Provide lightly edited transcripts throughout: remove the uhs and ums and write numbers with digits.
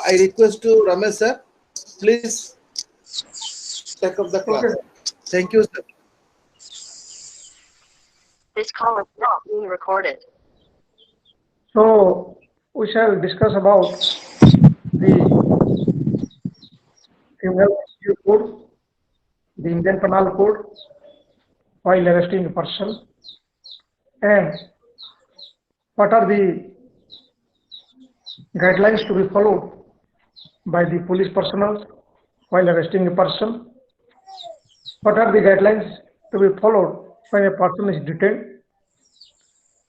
I request to Ramesh sir, please take up the class. Okay. Thank you, sir. This call is not being recorded. So we shall discuss about the criminal procedure code, the Indian Penal Code, while arresting a person, and what are the guidelines to be followed by the police personnel while arresting a person, what are the guidelines to be followed when a person is detained,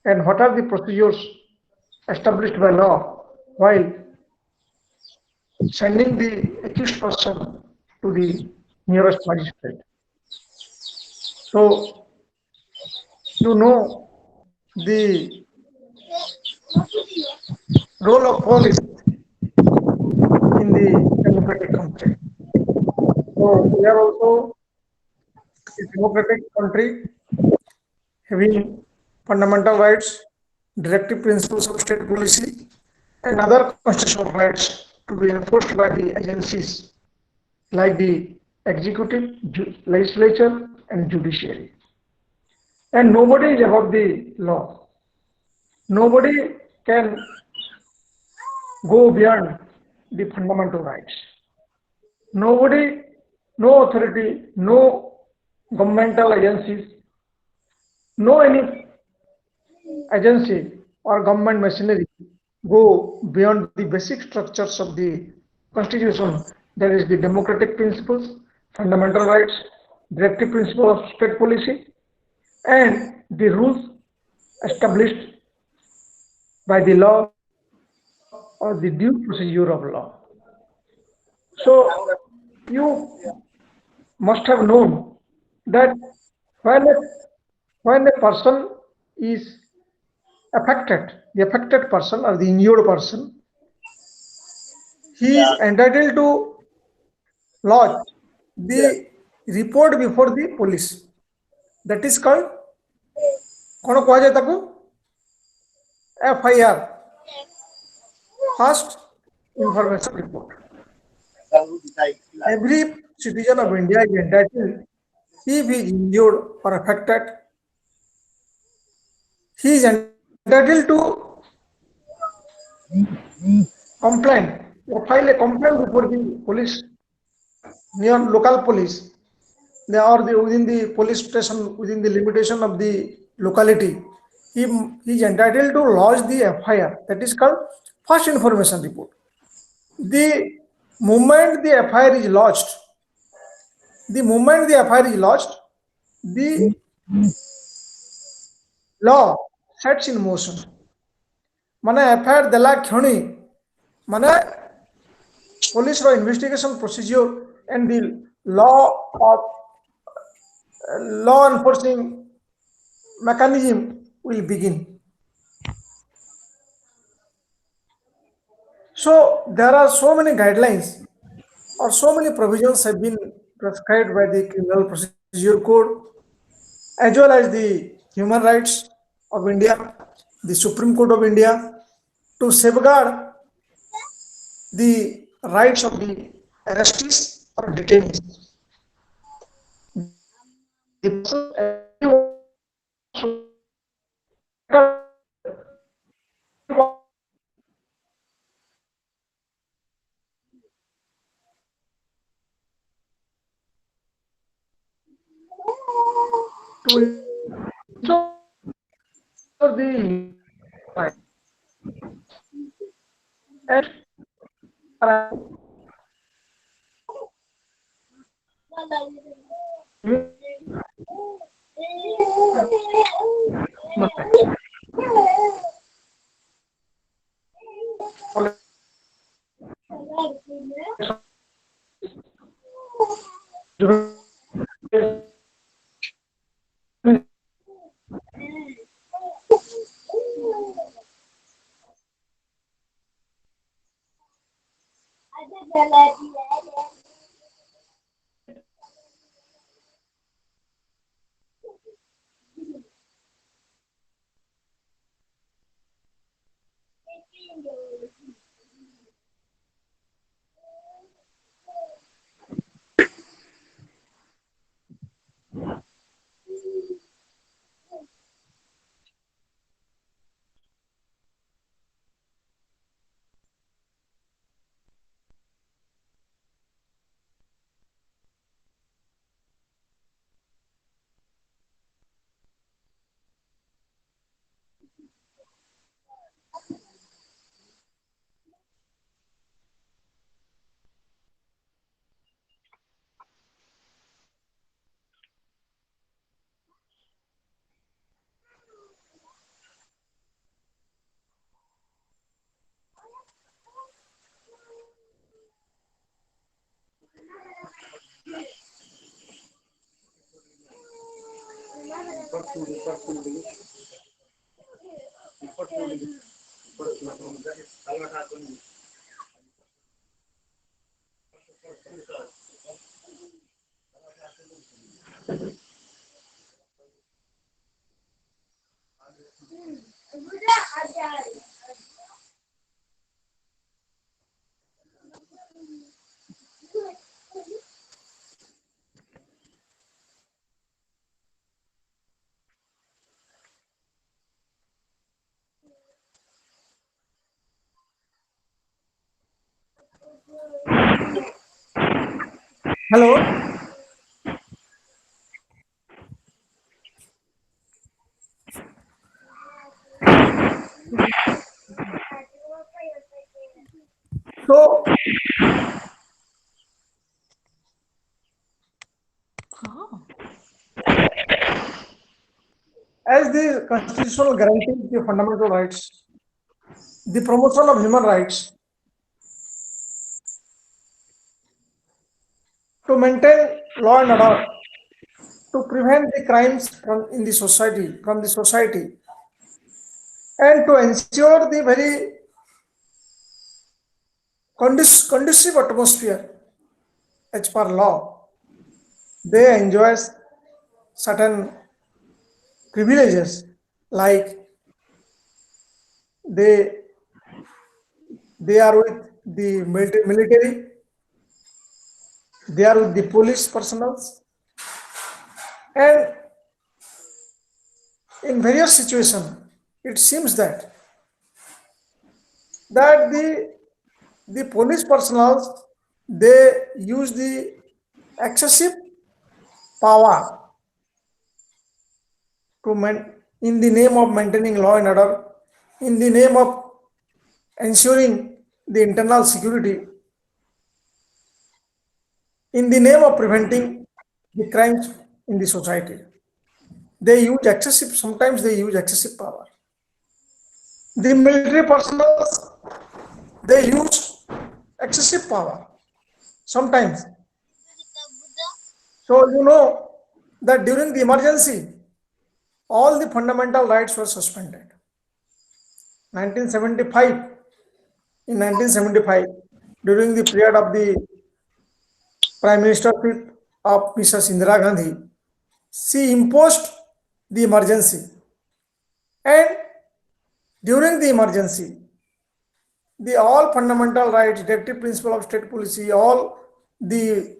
and what are the procedures established by law while sending the accused person to the nearest magistrate. So, you know the role of police in the democratic country. So, we are also a democratic country having fundamental rights, directive principles of state policy, and other constitutional rights to be enforced by the agencies like the executive, legislature, and judiciary. And nobody is above the law. Nobody can go beyond the fundamental rights. Nobody, no authority, no governmental agencies, no any agency or government machinery go beyond the basic structures of the constitution. There is the democratic principles, fundamental rights, directive principle of state policy, and the rules established by the law or the due procedure of law. So you must have known that when a, when a person is affected, the affected person or the injured person, he is entitled to lodge the report before the police. That is called कौन कहा जाए ताको FIR, first information report. Every citizen of India is entitled, if he is injured or affected, he is entitled to complain or file a complaint before the police, near local police, they are the, within the police station, within the limitation of the locality. He is entitled to lodge the FIR, that is called first information report. The moment the FIR is lodged, the law sets in motion. माने FIR देला क्षणी माने police row investigation procedure and the law of law enforcing mechanism will begin. So there are so many guidelines or so many provisions have been prescribed by the Criminal Procedure Code as well as the human rights of India, the Supreme Court of India, to safeguard the rights of the arrestees or detainees. The Hello. So, as the constitutional guarantees the fundamental rights, the promotion of human rights, to maintain law and order, to prevent the crimes from the society, and to ensure the very conducive atmosphere as per law, they enjoy certain privileges like they they are with the military, they are with the police personnel, and in various situations, it seems that the police personnel, they use the excessive power to in the name of maintaining law and order, in the name of ensuring the internal security, in the name of preventing the crimes in the society. They use excessive, sometimes they use excessive power. The military personnel, they use excessive power sometimes. So you know that during the emergency, all the fundamental rights were suspended. 1975, in 1975, during the period of the Prime Ministership of Mrs. Indira Gandhi, she imposed the emergency. And during the emergency, the all fundamental rights, directive principle of state policy, all the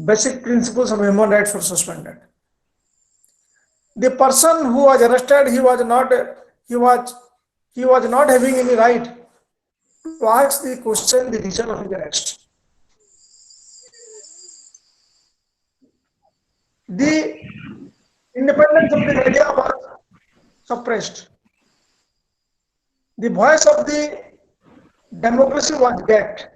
basic principles of human rights were suspended. The person who was arrested, he was not having any right to ask the question the reason of his arrest. The independence of the media was suppressed. The voice of the democracy was dead.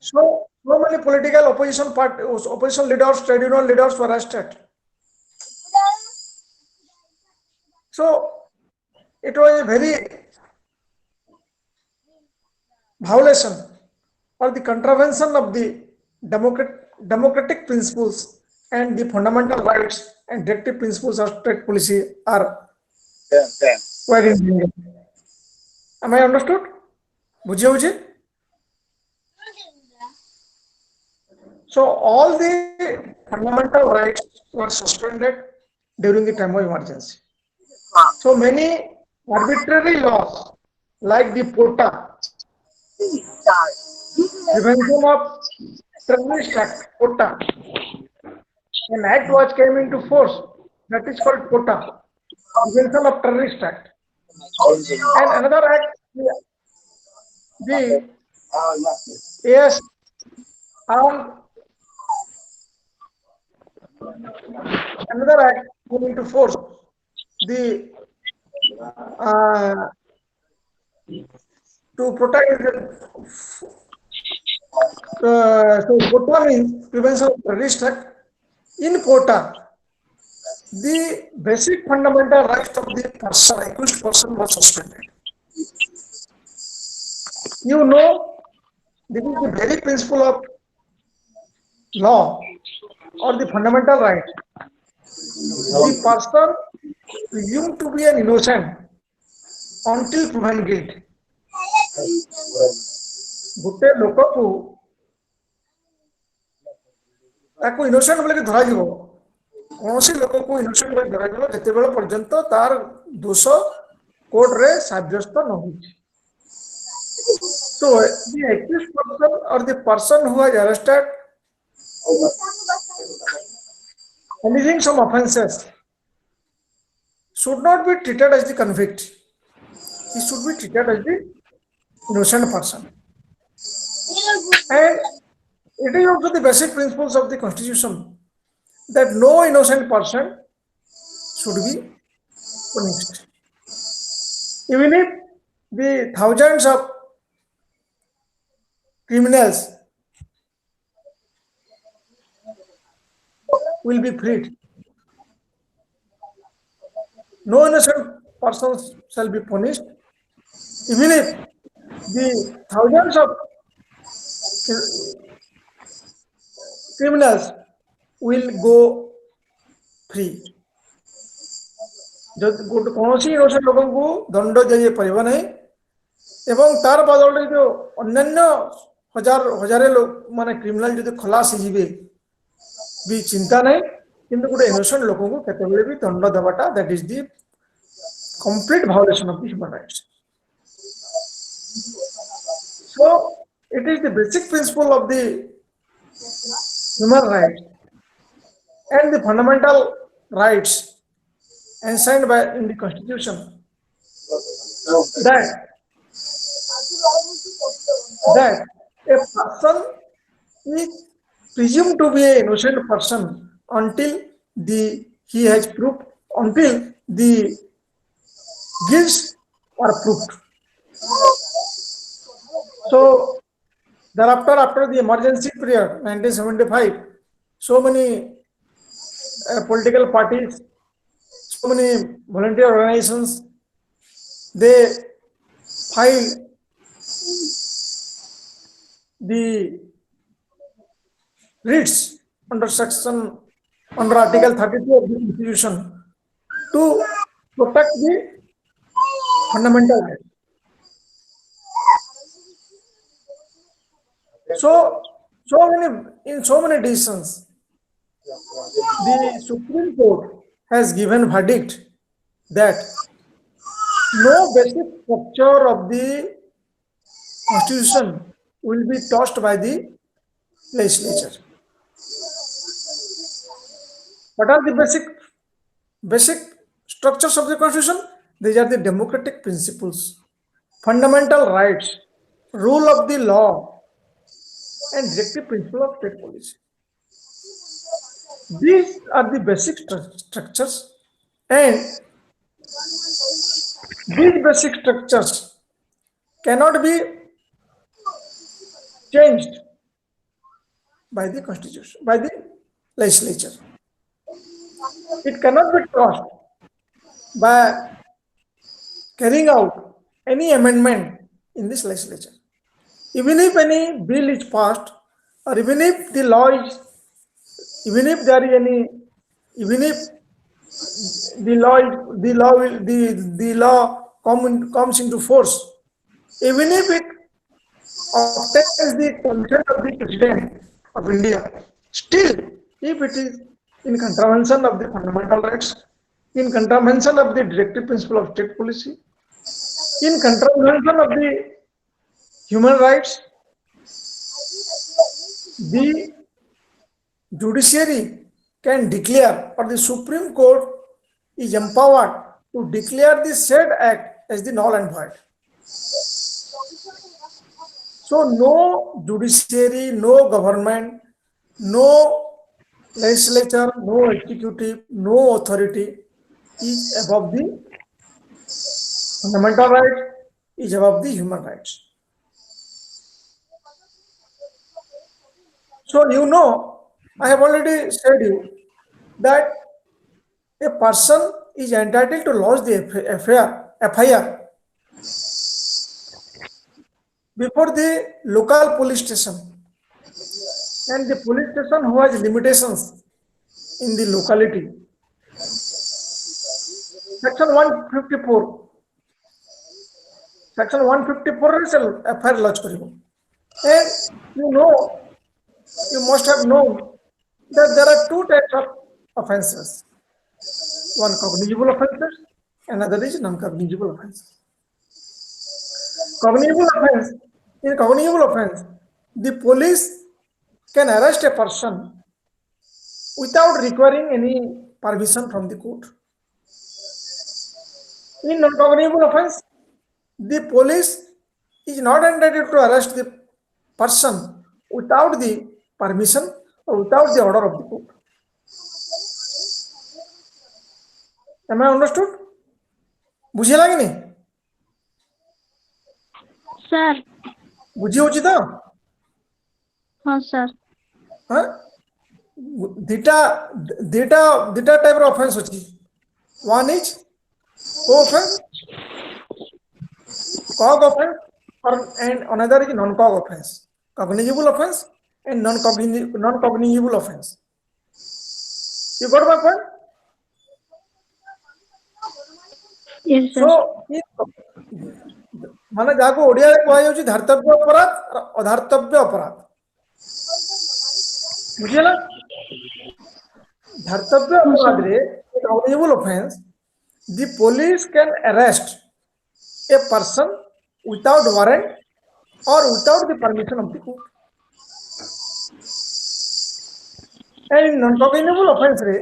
So many political opposition leaders, trade union leaders were arrested. So it was a very violation or the contravention of the democratic principles and the fundamental rights and directive principles of state policy are very important. Am I understood? Bujhe? So all the fundamental rights were suspended during the time of emergency. So many arbitrary laws like the POTA, Prevention of Terrorist Act, POTA, an act was came into force that is called POTA, Prevention of Terrorist Act, and another act, the AS Armed, another act came into force, the to protect so POTA means Prevention of Terrorist Act. In POTA, the basic fundamental rights of the accused person was suspended. You know, this is the very principle of law or the fundamental right, the person presumed to be an innocent until proven guilty. ଗୋଟେ ଲୋକକୁ ତାକୁ innocent ବୋଲିକି ଧରାଯିବ, କୌଣସି ଲୋକକୁ innocent ବୋଲି ଧରାଯିବ ଯେତେବେଳେ ପର୍ଯ୍ୟନ୍ତ ତାର ଦୋଷ କୋର୍ଟରେ ସାବ୍ୟସ୍ତ ନ ହେଉଛି। So the accused person or the person who has arrested committing some offences should not be treated as the convict. He should be treated as the innocent person. And it is also the basic principles of the Constitution that no innocent person should be punished. Even if the thousands of criminals will be freed, no innocent persons shall be punished. Even if the thousands of criminals will go free. କୌଣସି innocent ଲୋକଙ୍କୁ ଦଣ୍ଡ ଦିଆଯାଇପାରିବ ନାହିଁ ଏବଂ ତାର ବଦଳରେ ଯୋଉ ଅନ୍ୟାନ୍ୟ ହଜାରେ ଲୋକ ମାନେ କ୍ରିମିନାଲ ଯଦି ଖଲାସ ହେଇଯିବେ ବି ଚିନ୍ତା ନାହିଁ, କିନ୍ତୁ ଗୋଟେ innocent ଲୋକଙ୍କୁ କେତେବେଳେ ବି ଦଣ୍ଡ ଦେବାଟା that is the complete violation of the human rights. So it is the basic principle of the human rights and the fundamental rights enshrined by in the Constitution that a person is presumed to be an innocent person until he has proved, until the guilts are proved. So thereafter, after the emergency period 1975, so many political parties, so many volunteer organizations, they filed the writs under Article 32 of the Constitution to protect the fundamental rights. In so many decisions, the Supreme Court has given verdict that no basic structure of the Constitution will be touched by the legislature. What are the basic structures of the Constitution? These are the democratic principles, fundamental rights, rule of the law, and directive principle of state policy. These are the basic structures, and these basic structures cannot be changed by the Constitution, by the legislature. It cannot be crossed by carrying out any amendment in this legislature. Even if any bill is passed, or even if the law is, even if there is any, even if the law comes into force, even if it obtains the consent of the President of India, still, if it is in contravention of the fundamental rights, in contravention of the directive principle of state policy, in contravention of the human rights, the judiciary can declare, or the Supreme Court is empowered to declare the said act as the null and void. So no judiciary, no government, no legislature, no executive, no authority is above the fundamental rights, is above the human rights. So you know, I have already said you that a person is entitled to lodge the FIR before the local police station and the police station who has limitations in the locality. Section 154. Section 154 is a FIR lodge karibo. And you must have known that there are two types of offences. One cognizable offences, another is non-cognizable offences. Cognizable offense, in cognizable offense, the police can arrest a person without requiring any permission from the court. In non-cognizable offense, the police is not entitled to arrest the person without the permission or without the order of the court. Am I understood? बुझे लगे नहीं? Sir. बुझे हो चिता? हाँ sir. हाँ? Data type of offense होची. One is co-offense, cog offense, and another is non-cog offense. Cognizable offense and non-cognizable offense. You got my point? Yes sir. So, माने जाको ओडिया रे कोई होची धर्तव्य अपराध और अधर्तव्य अपराध. बुझिए ना? धर्तव्य अपराध रे cognizable offense, the police can arrest a person without warrant or without the permission of the court. And in non-cognizable offense रे,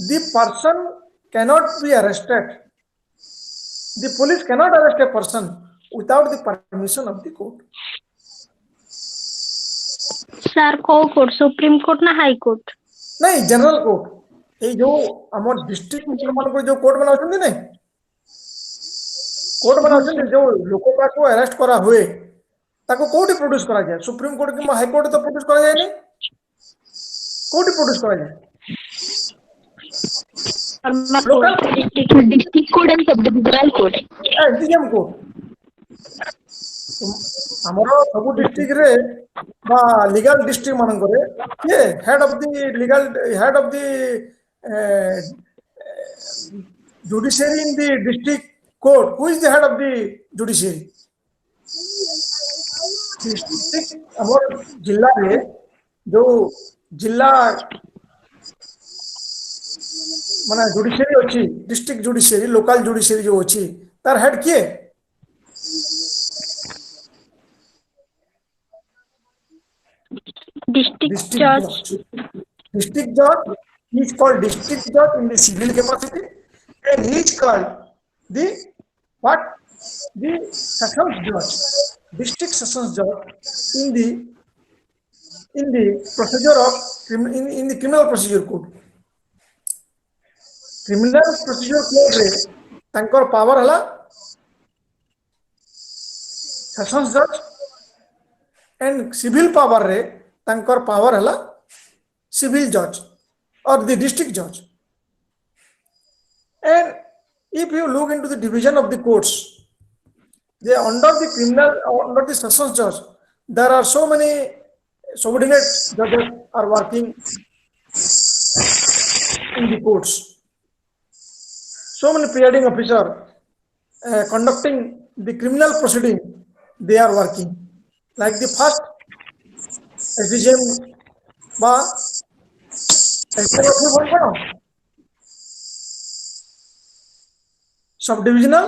the person cannot be arrested. The police cannot arrest a person without the permission of the court. Sir, court, Supreme Court ना High Court? नहीं, general court. ये जो हमारे district मान को जो court बनाओ चंदी नहीं, कोर्ट बनाओ चंदी जो लोगों का को अरेस्ट करा हुए, ताको कोर्ट ही प्रोड्यूस करा जाए. सुप्रीम कोर्ट की हाई कोर्ट तो प्रोड्यूस करा जाए नहीं, कोर्ट ही प्रोड्यूस करा जाए. Local district court and sub divisional court. SDM court. हमारा सब डिस्ट्रिक्ट रे बा लीगल डिस्ट्रिक्ट मान करे ये head of the judiciary in the district court. Who is the head of the judiciary? District हमारे जिला रे जो जिला माने जुडिशियरी अछि, डिस्ट्रिक्ट जुडिशियरी, लोकल जुडिशियरी जो अछि, तार हेड किए? District judge. District judge, he is called district judge in the civil capacity, and he is called the sessions judge, district sessions judge in the procedure of in the criminal procedure code. Criminal procedure code रे तांकर power हला sessions judge, and civil power रे तांकर power हला civil judge or the district judge. And if you look into the division of the courts, they under the criminal or under the sessions judge, there are so many subordinate judges are working in the courts. So many presiding officer conducting the criminal proceeding, they are working. Like the first SDGM ba subdivisional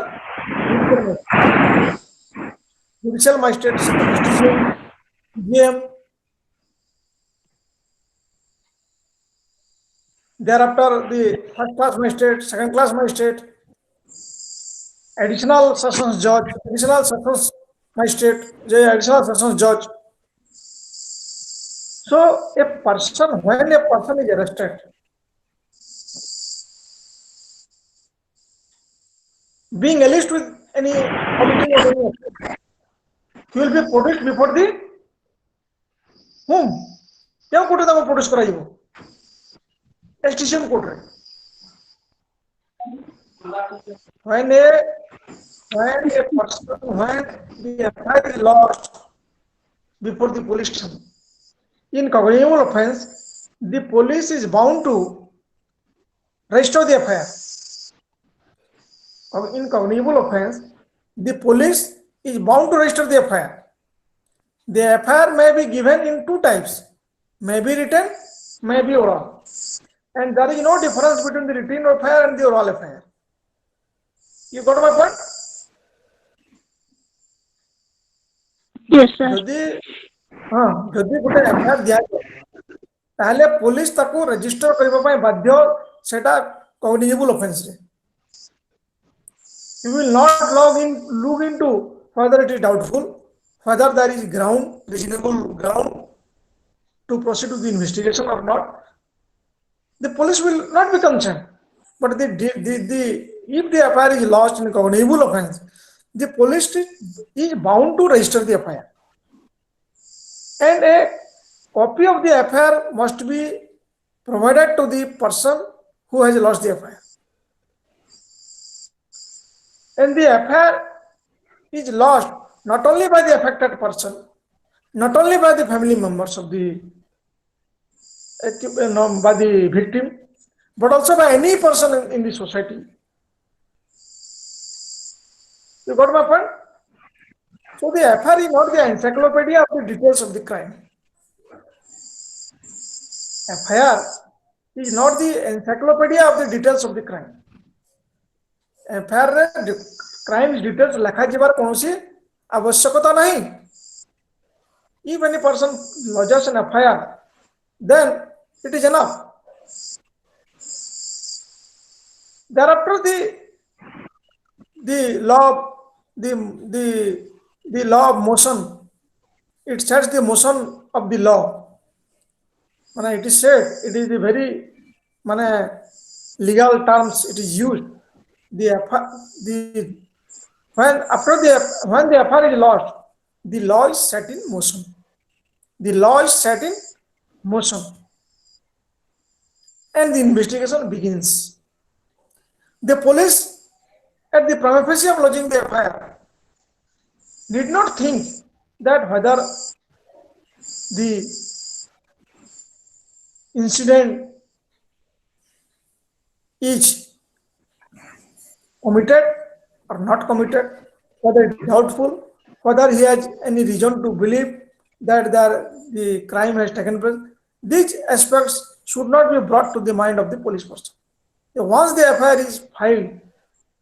judicial magistrate, SDGM, GM. Thereafter the first class magistrate, second class magistrate, additional sessions judge, additional sessions magistrate, additional sessions judge. So when a person is arrested, being alleged with any committing of any offense, he will be produced before the whom? क्या court में produce कराइबो? एसटीसीएम court रे. When the FIR is lost, before the police station. In cognizable offence, the police is bound to register the FIR. In cognizable offence, the police is bound to register the FIR. The FIR may be given in two types, may be written, may be oral. And there is no difference between the written FIR and the oral FIR. You got my point? Yes, sir. যদি ଗୋଟେ FIR ଦିଆଯାଏ ତାହେଲେ police ତାକୁ register କରିବା ପାଇଁ ବାଧ୍ୟ, ସେଟା କଗ୍ନିଜେବଲ ଅଫେନ୍ସରେ. You will not look into whether it is doubtful, whether there is reasonable ground to proceed with the investigation or not. The police will not be concerned. But if the FIR is lodged in cognizable offense, the police is bound to register the FIR. And a copy of the FIR must be provided to the person who has lodged the FIR. And the FIR is lodged not only by the affected person, not only by the family members of the victim, but also by any person in the society. You got my point? So the FIR is not the encyclopedia of the details of the crime. FIR is not the encyclopedia of the details of the crime. FIR crime details ଲେଖା ଯିବାର କୌଣସି ଆବଶ୍ୟକତା ନାହିଁ. If any person lodges an FIR, then it is enough. Thereafter, the law of motion, it sets the motion of the law. It is said, it is the very legal terms it is used. When the FIR is lodged, the law is set in motion. The law is set in motion, and the investigation begins. The police, at the prima facie of lodging the FIR, did not think that whether the incident is committed or not committed, whether it is doubtful, whether he has any reason to believe that the crime has taken place. These aspects should not be brought to the mind of the police person. Once the FIR is filed,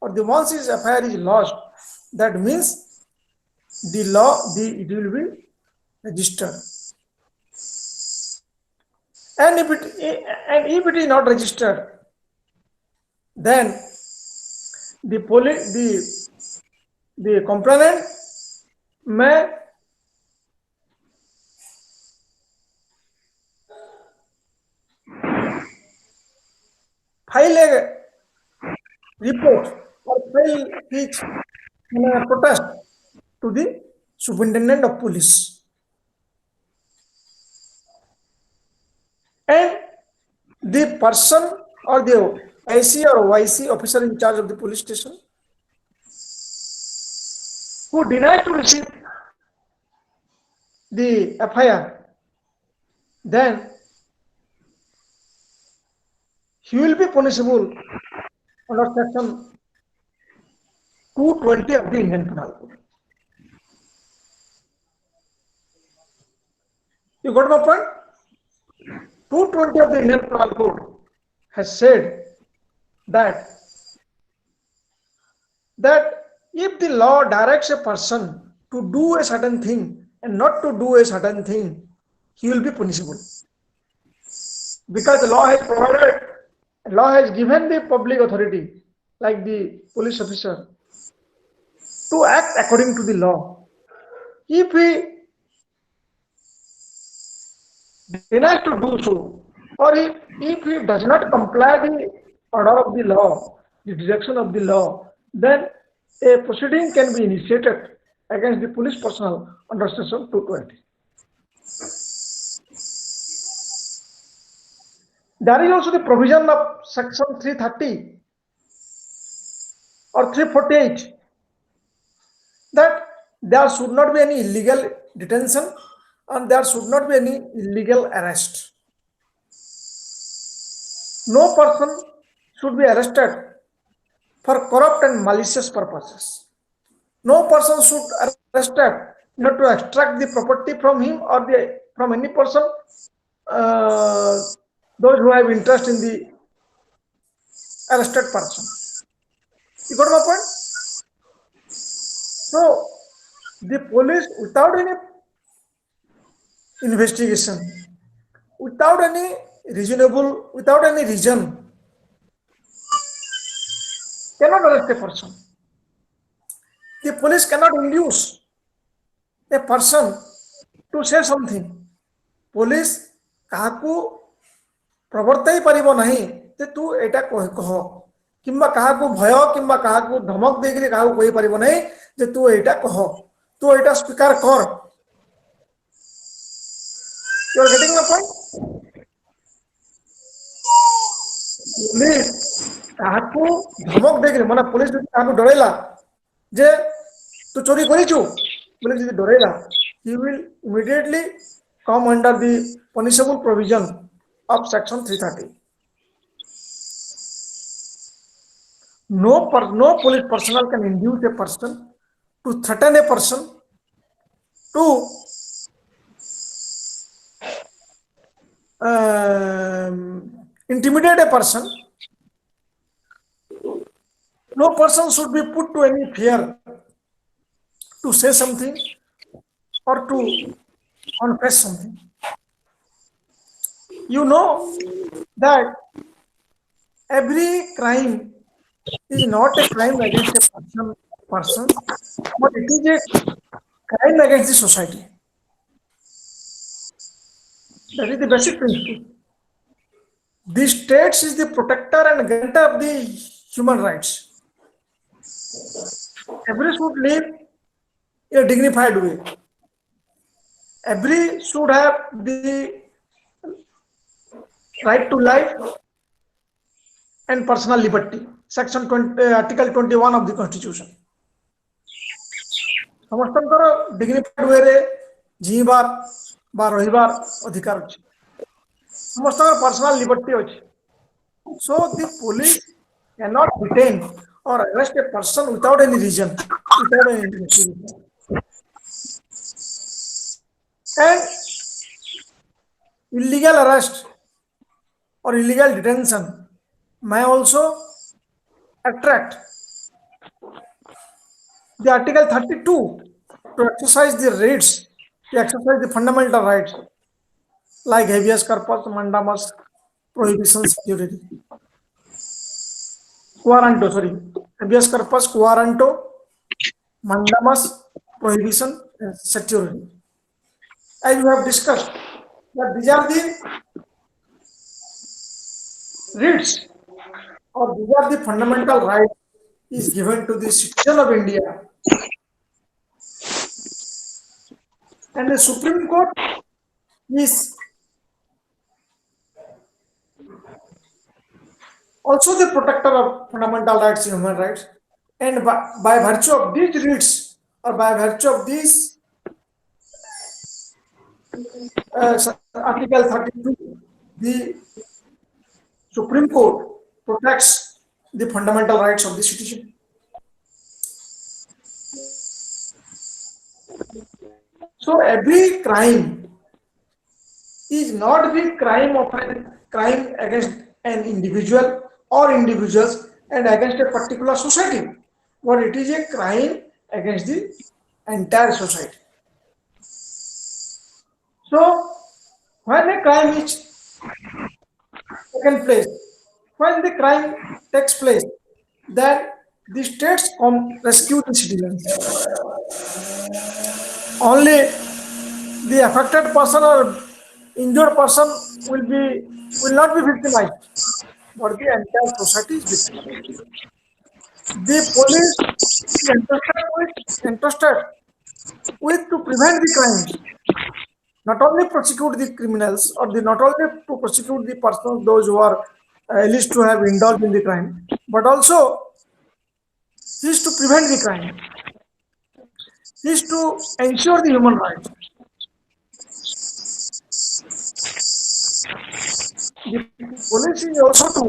or once his FIR is lodged, that means it will be registered. And if it is not registered, then the complainant may file a report or file his protest to the superintendent of police. And the person or the IC or YC, officer in charge of the police station, who denies to receive the FIR, then he will be punishable under section 220 of the Indian Penal Code. You got my point? 220 of the Indian Penal Code has said that if the law directs a person to do a certain thing and not to do a certain thing, he will be punishable. Because the law has given the public authority, like the police officer, to act according to the law. If he denies to do so, or if he does not comply the order of the law, the direction of the law, then a proceeding can be initiated against the police personnel under section 220. There is also the provision of section 330 or 348 that there should not be any illegal detention and there should not be any illegal arrest. No person should be arrested for corrupt and malicious purposes. No person should arrested not to extract the property from him or from any person, those who have interest in the arrested person. You got my point? So the police, without any investigation, without any reason, cannot arrest a person. The police cannot induce a person to say something. Police kahaku प्रवर्तई पारिबो नहीं जे तू एटा कह किंबा काहाकू भय किंबा काहाकू धमक देकरी काहाकू कहि पारिबो नहीं जे तू एटा कह तू एटा स्वीकार कर. You are getting my point? Police काहाकू धमक देकरी माने पुलिस काहाकू डरेला जे तू चोरी करिछु बोले जे डरेला, he will immediately come under the punishable provision of section 330. No police personnel can induce a person to threaten a person, to intimidate a person. No person should be put to any fear to say something or to confess something. You know that every crime is not a crime against a person, but it is a crime against the society. That is the basic principle. The state is the protector and guarantor of the human rights. Every should live in a dignified way. Every should have the right to life and personal liberty. Section 20, Article 21 of the Constitution. समस्तंकर dignified वे रे जीवार बा रहिबार अधिकार अछि. समस्तंकर personal liberty अछि. So the police cannot detain or arrest a person without any reason, without any investigation. And illegal arrest or illegal detention may also attract the Article 32 to exercise the rights, to exercise the fundamental rights like habeas corpus, mandamus, prohibition, security. Habeas corpus, quaranto, mandamus, prohibition, and security. As we have discussed, that these are the rights or these are the fundamental rights is given to the citizen of India. And the Supreme Court is also the protector of fundamental rights and human rights. And by virtue of these rights or by virtue of these Article 32, the Supreme Court protects the fundamental rights of the citizen. So every crime is not the crime of a crime against an individual or individuals and against a particular society, but it is a crime against the entire society. So when a crime is taken place, when the crime takes place, then the states rescue the citizens. Only the affected person or injured person will not be victimized, but the entire society is victimized. The police is entrusted with to prevent the crimes, not only prosecute the criminals or not only to prosecute the persons those who are alleged to have indulged in the crime, but also is to prevent the crime, is to ensure the human rights. police is also to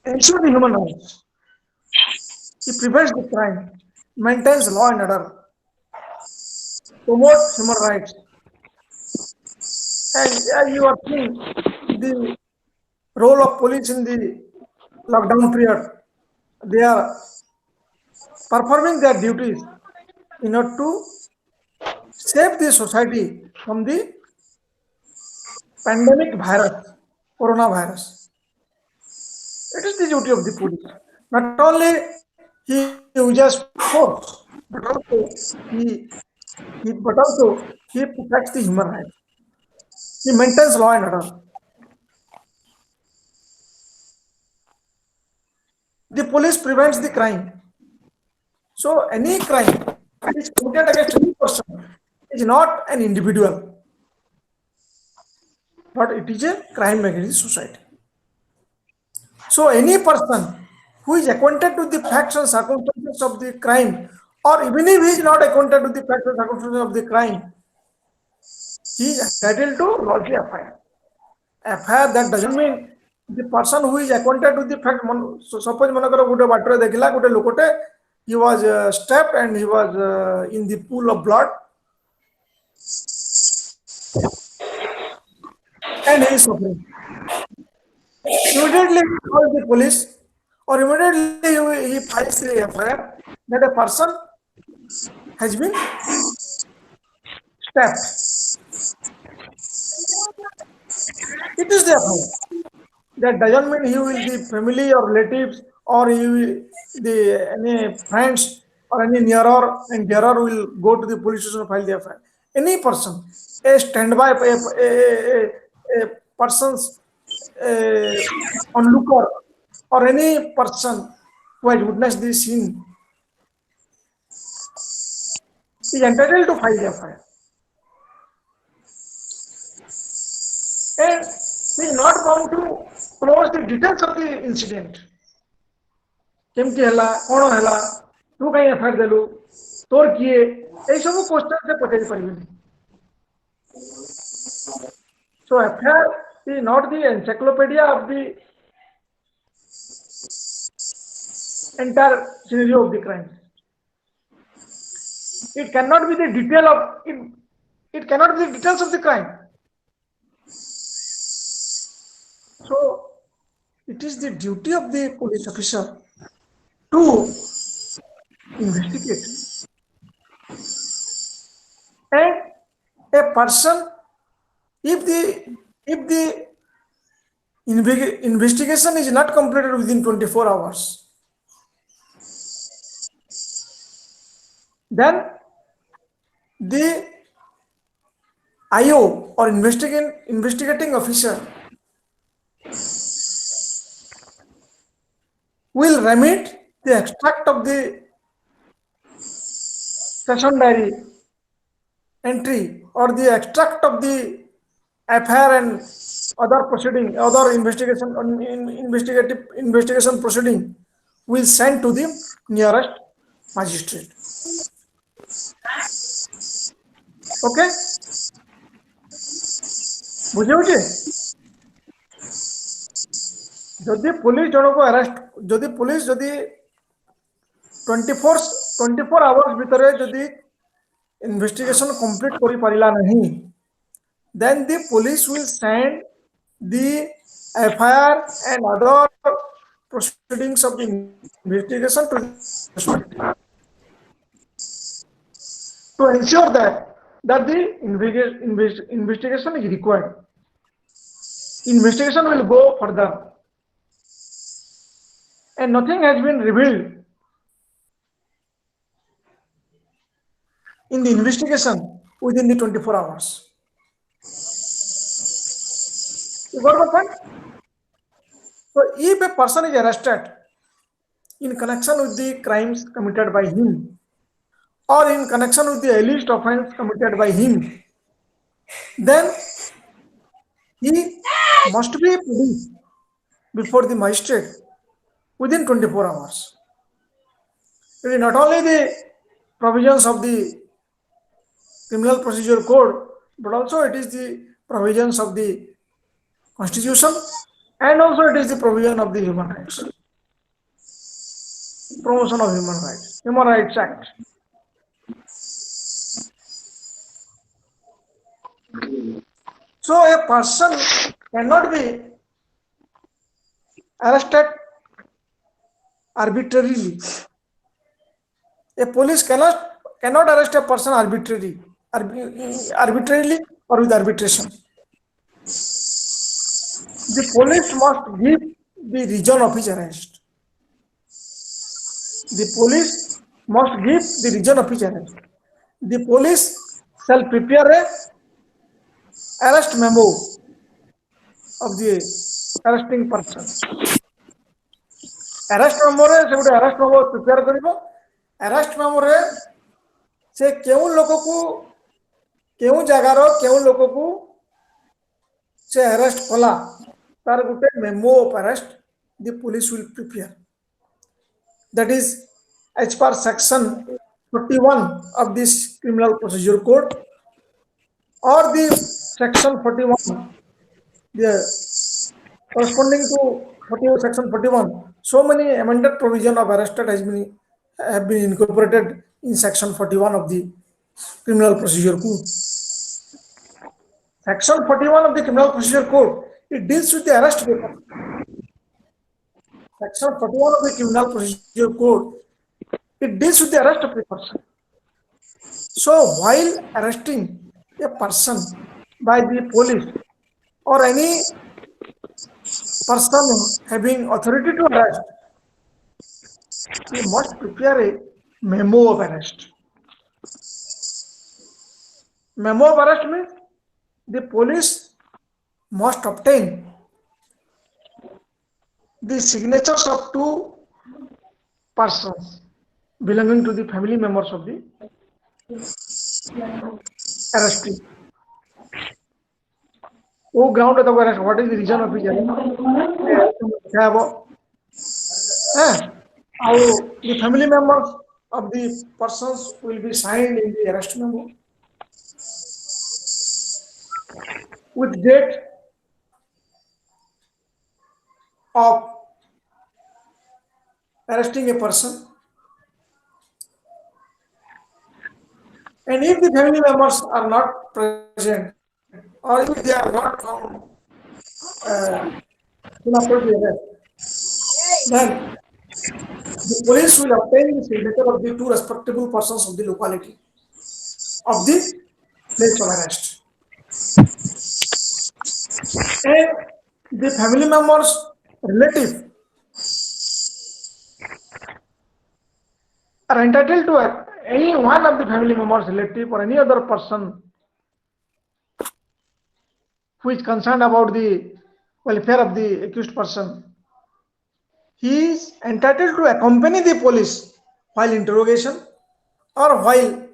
ensure the human rights. It prevents the crime, maintains law and order, promotes human rights. And you are seeing the role of police in the lockdown period. They are performing their duties in order to save the society from the pandemic virus, coronavirus. It is the duty of the police. Not only he uses force, but also he protects the human rights. He maintains law and order. The police prevents the crime. So any crime is committed against any person is not an individual, but it is a crime against society. So any person who is acquainted with the facts and circumstances of the crime, or even if he is not acquainted with the facts and circumstances of the crime, he is entitled to lodge a FIR. FIR, that doesn't mean the person who is acquainted with the fact. So suppose manakara gote batore dekhila gote lokote, he was stabbed and he was in the pool of blood, and he is suffering. Immediately he calls the police, or immediately he files the FIR that a person has been stabbed. It is the FIR. That doesn't mean he will the family or relatives, or he will the any friends or any nearer and dearer will go to the police station to file the FIR. Any person, a standby, a person's onlooker, or any person who has witnessed this scene is entitled to file the FIR. And he is not bound to close the details of the incident. केमती हला कोण हला तू कहीं FIR देलु तोर किए ए सब क्वेश्चन से पचारि परिबेनी. So FIR is not the encyclopedia of the entire scenario of the crime. It cannot be the detail of it. It cannot be the details of the crime. So it is the duty of the police officer to investigate. And a person, if the investigation is not completed within 24 hours, then the IO or investigating officer will remit the extract of the session diary entry or the extract of the FIR and other proceeding, other investigation proceeding will send to the nearest magistrate. Okay? बुझे जदि police जन को arrest जदि police जदि 24 hours भीतर जदि investigation complete करि परिला नहीं, then the police will send the FIR and other proceedings of the investigation to the to ensure that the investigation is required. Investigation will go further, and nothing has been revealed in the investigation within the 24 hours. You got the point? So if a person is arrested in connection with the crimes committed by him, or in connection with the alleged offense committed by him, then he must be produced before the magistrate within 24 hours. It is not only the provisions of the Criminal Procedure Code, but also it is the provisions of the Constitution And also it is the provision of the human rights, promotion of Human Rights Act. So a person cannot be arrested arbitrarily. A police cannot arrest a person arbitrarily or with arbitration. The police must give the reason of his arrest. The police must give the reason of his arrest. The police shall prepare a arrest memo of the arresting person. Arrest memo रे से गोटे arrest memo prepare करिबो. Arrest memo रे से केउ लोक को केउ जगार केउ लोक को से arrest कला तार गोटे memo of arrest the police will prepare. That is as per section 41 of this criminal procedure code or the section 41 the corresponding to section 41, so many amended provision of arrested have been incorporated in section 41 of the criminal procedure code. Section 41 of the criminal procedure code, it deals with the arrest paper. Section 41 of the criminal procedure code, it deals with the arrest of a person. So while arresting a person by the police or any person having authority to arrest, he must prepare a memo of arrest. Memo of arrest means the police must obtain the signatures of two persons belonging to the family members of the arrestee. Oh, ground of the arrest. What is the reason of his arrest? How the family members of the persons will be signed in the arrest memo with date of arresting a person, and if the family members are not present or if they are not found after the arrest, then the police will obtain the signature of the two respectable persons of the locality of the place of arrest. And the family members' relative are entitled to any one of the family members' relative or any other person who is concerned about the welfare of the accused person. He is entitled to accompany the police while interrogation or while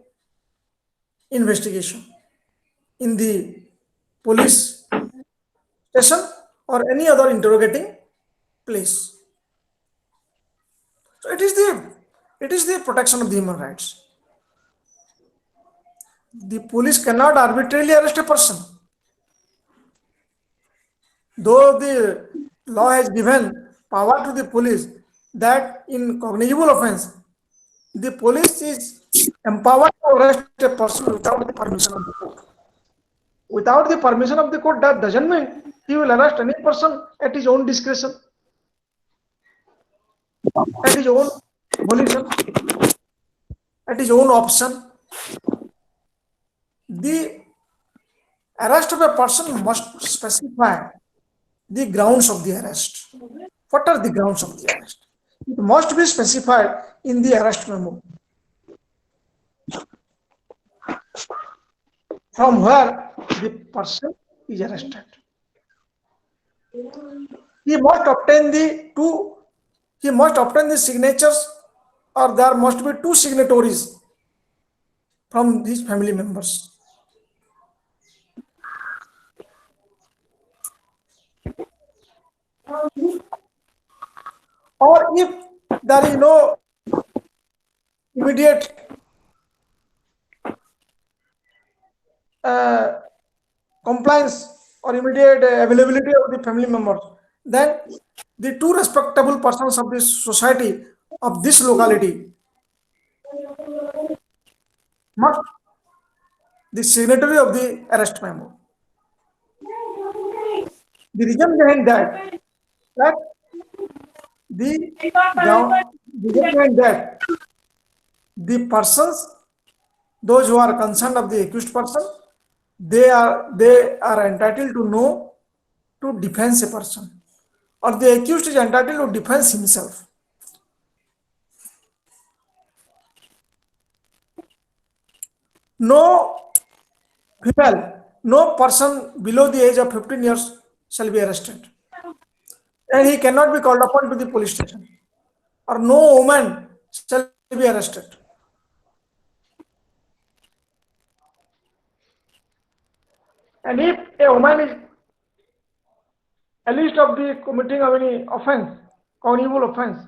investigation in the police station or any other interrogating place. So it is the protection of the human rights. The police cannot arbitrarily arrest a person. Though the law has given power to the police that in cognizable offense, the police is empowered to arrest a person without the permission of the court. Without the permission of the court, that doesn't mean he will arrest any person at his own discretion, at his own volition, at his own option. The arrest of a person must specify the grounds of the arrest. What are the grounds of the arrest? It must be specified in the arrest memo. From where the person is arrested. He must obtain the signatures, or there must be two signatories from these family members. Or if there is no immediate compliance or immediate availability of the family members, then the two respectable persons of this society of this locality must the signatory of the arrest memo. The reason behind that the reason behind that the persons, those who are concerned of the accused person, they are entitled to know to defend a person, or the accused is entitled to defend himself. No female, no person below the age of 15 years shall be arrested, and he cannot be called upon to the police station, or no woman shall be arrested. And if a woman is alleged of the committing of any offense, cognizable offense,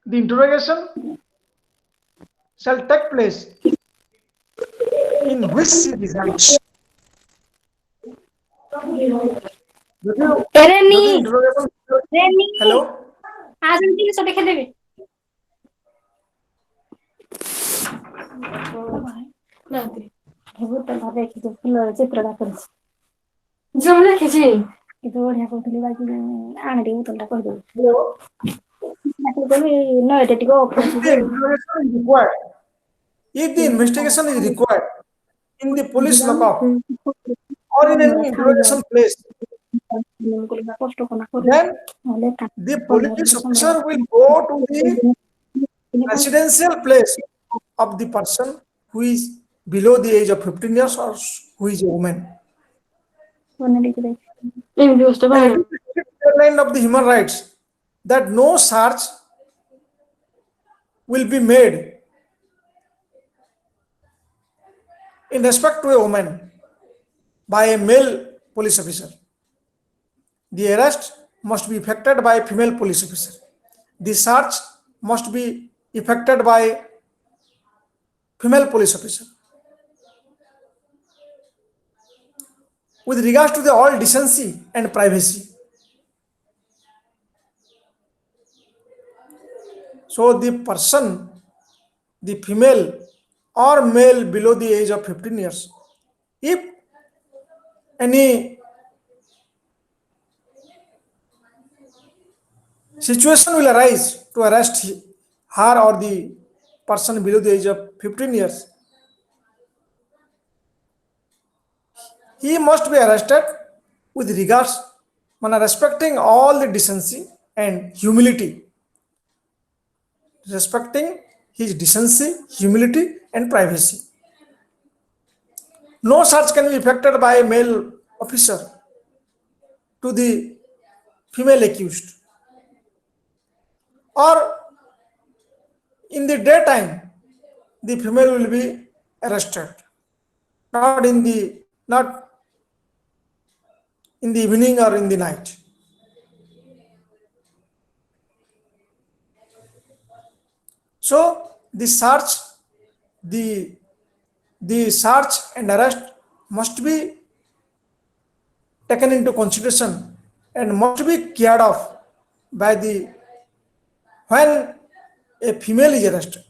the interrogation shall take place in which she resides. Hello? ଚିତ୍ରଟା କରିଛି ଯୋଉ ଲେଖିଛି କିନ୍ତୁ ବଢିଆ କହୁଥିଲି ବାକି ଆଣି ଟିକେ ବୋତଲଟା କହିଦେବି ନଈଟା ଟିକେ If the investigation is required in the police lockup or in any interrogation place, then the police officer will go to the residential place of the person who is below the age of 15 years or who is a woman. And it is the deadline of the human rights that no search will be made in respect to a woman by a male police officer. The arrest must be effected by a female police officer. The search must be effected by female police officer. With regards to the all decency and privacy, so the person, the female or male below the age of 15 years, if any situation will arise to arrest her or the person below the age of 15 years, he must be arrested with regards, respecting all the decency and humility, respecting his decency, humility, and privacy. No search can be effected by a male officer to the female accused, or in the daytime the female will be arrested, not in the evening or in the night. So the search and arrest must be taken into consideration and must be cared of by when a female is arrested,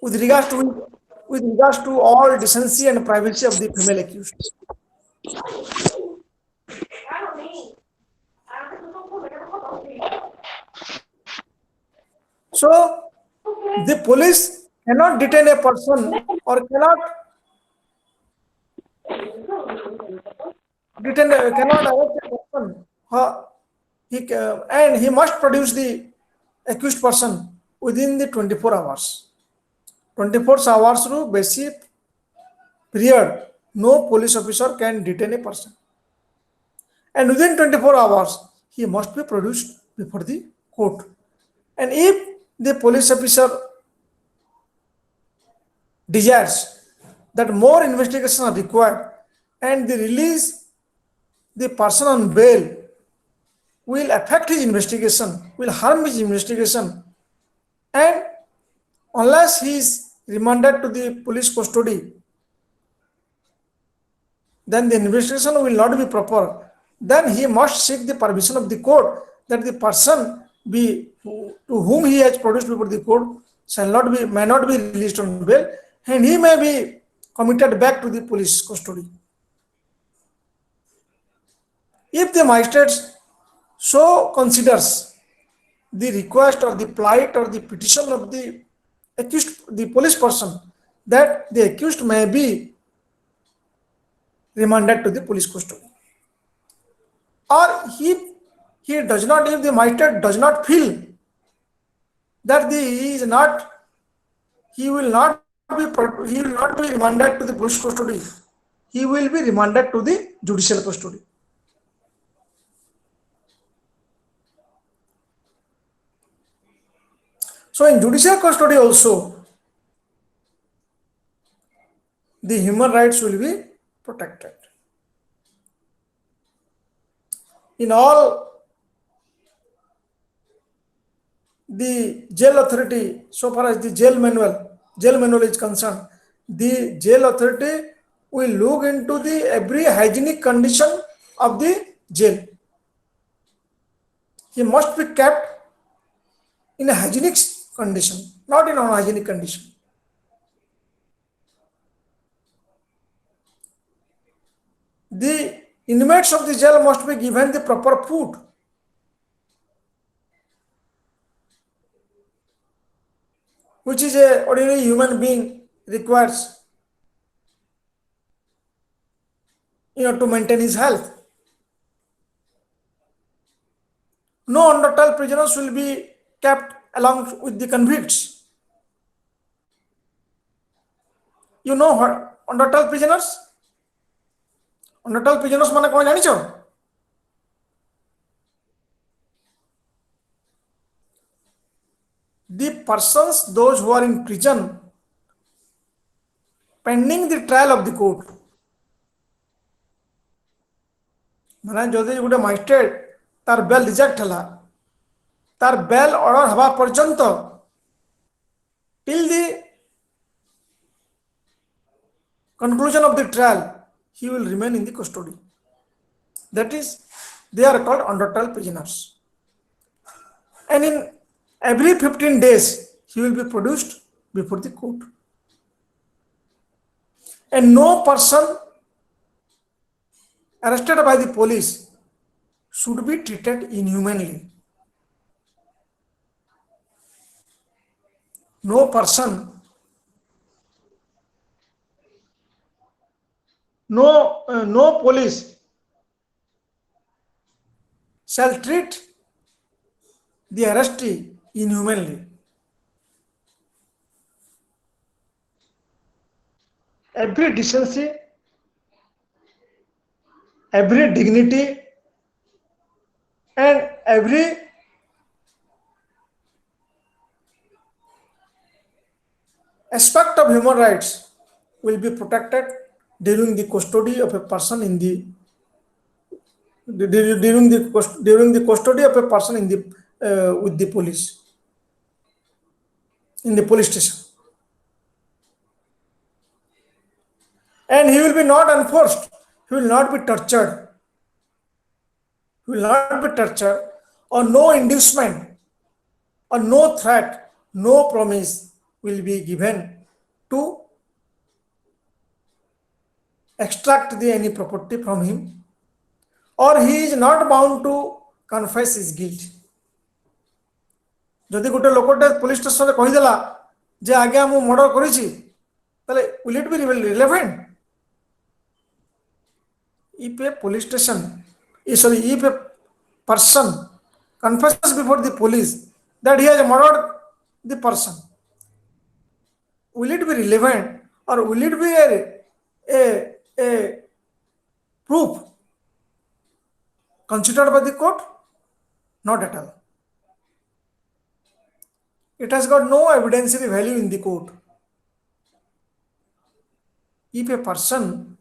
with regards to all decency and privacy of the female accused. So the police cannot detain a person or cannot arrest a person. And he must produce the accused person within the 24 hours. 24 hours ru basic period, no police officer can detain a person. And within 24 hours, he must be produced before the court. And if the police officer desires that more investigations are required and the release the person on bail will affect his investigation, will harm his investigation, and unless he is remanded to the police custody, then the investigation will not be proper. Then he must seek the permission of the court that the person to whom he has produced before the court may not be released on bail, and he may be committed back to the police custody. If the magistrate so considers the request or the plight or the petition of the accused, the police person, that the accused may be remanded to the police custody, or he does not, if the magistrate does not feel that he will not be remanded to the police custody, he will be remanded to the judicial custody. So in judicial custody also, the human rights will be protected. In all, the jail authority, so far as the jail manual is concerned, the jail authority will look into the every hygienic condition of the jail. He must be kept in a hygienic condition, not in unhygienic condition. The inmates of the jail must be given the proper food. Which is a ordinary human being requires to maintain his health. No under-trial prisoners will be kept along with the convicts. You know what under-trial prisoners? Under-trial prisoners माने कौन जानी चाहो? The persons, those who are in prison pending the trial of the court. माने जदि गोटे magistrate तार bell reject हला, तार बेल ऑर्डर हवा पर्यंत till the conclusion of the trial, he will remain in the custody. That is, they are called under-trial prisoners. And in every 15 days, he will be produced before the court. And no person arrested by the police should be treated inhumanly. No person, no police shall treat the arrestee inhumanly. Every decency, every dignity, and every aspect of human rights will be protected during the custody of a person in the during the custody of a person in the with the police in the police station, and he will be not enforced. He will not be tortured. He will not be tortured, or no inducement, or no threat, no promise will be given to extract any property from him, or he is not bound to confess his guilt. जदि गोटे लोकटे police station रे कहिदेला जे आगे मु murder करिछि, तले will it be relevant? If a police station, if a person confesses before the police that he has murdered the person, will it be relevant, or will it be a proof considered by the court? Not at all. It has got no evidentiary value in the court. If a person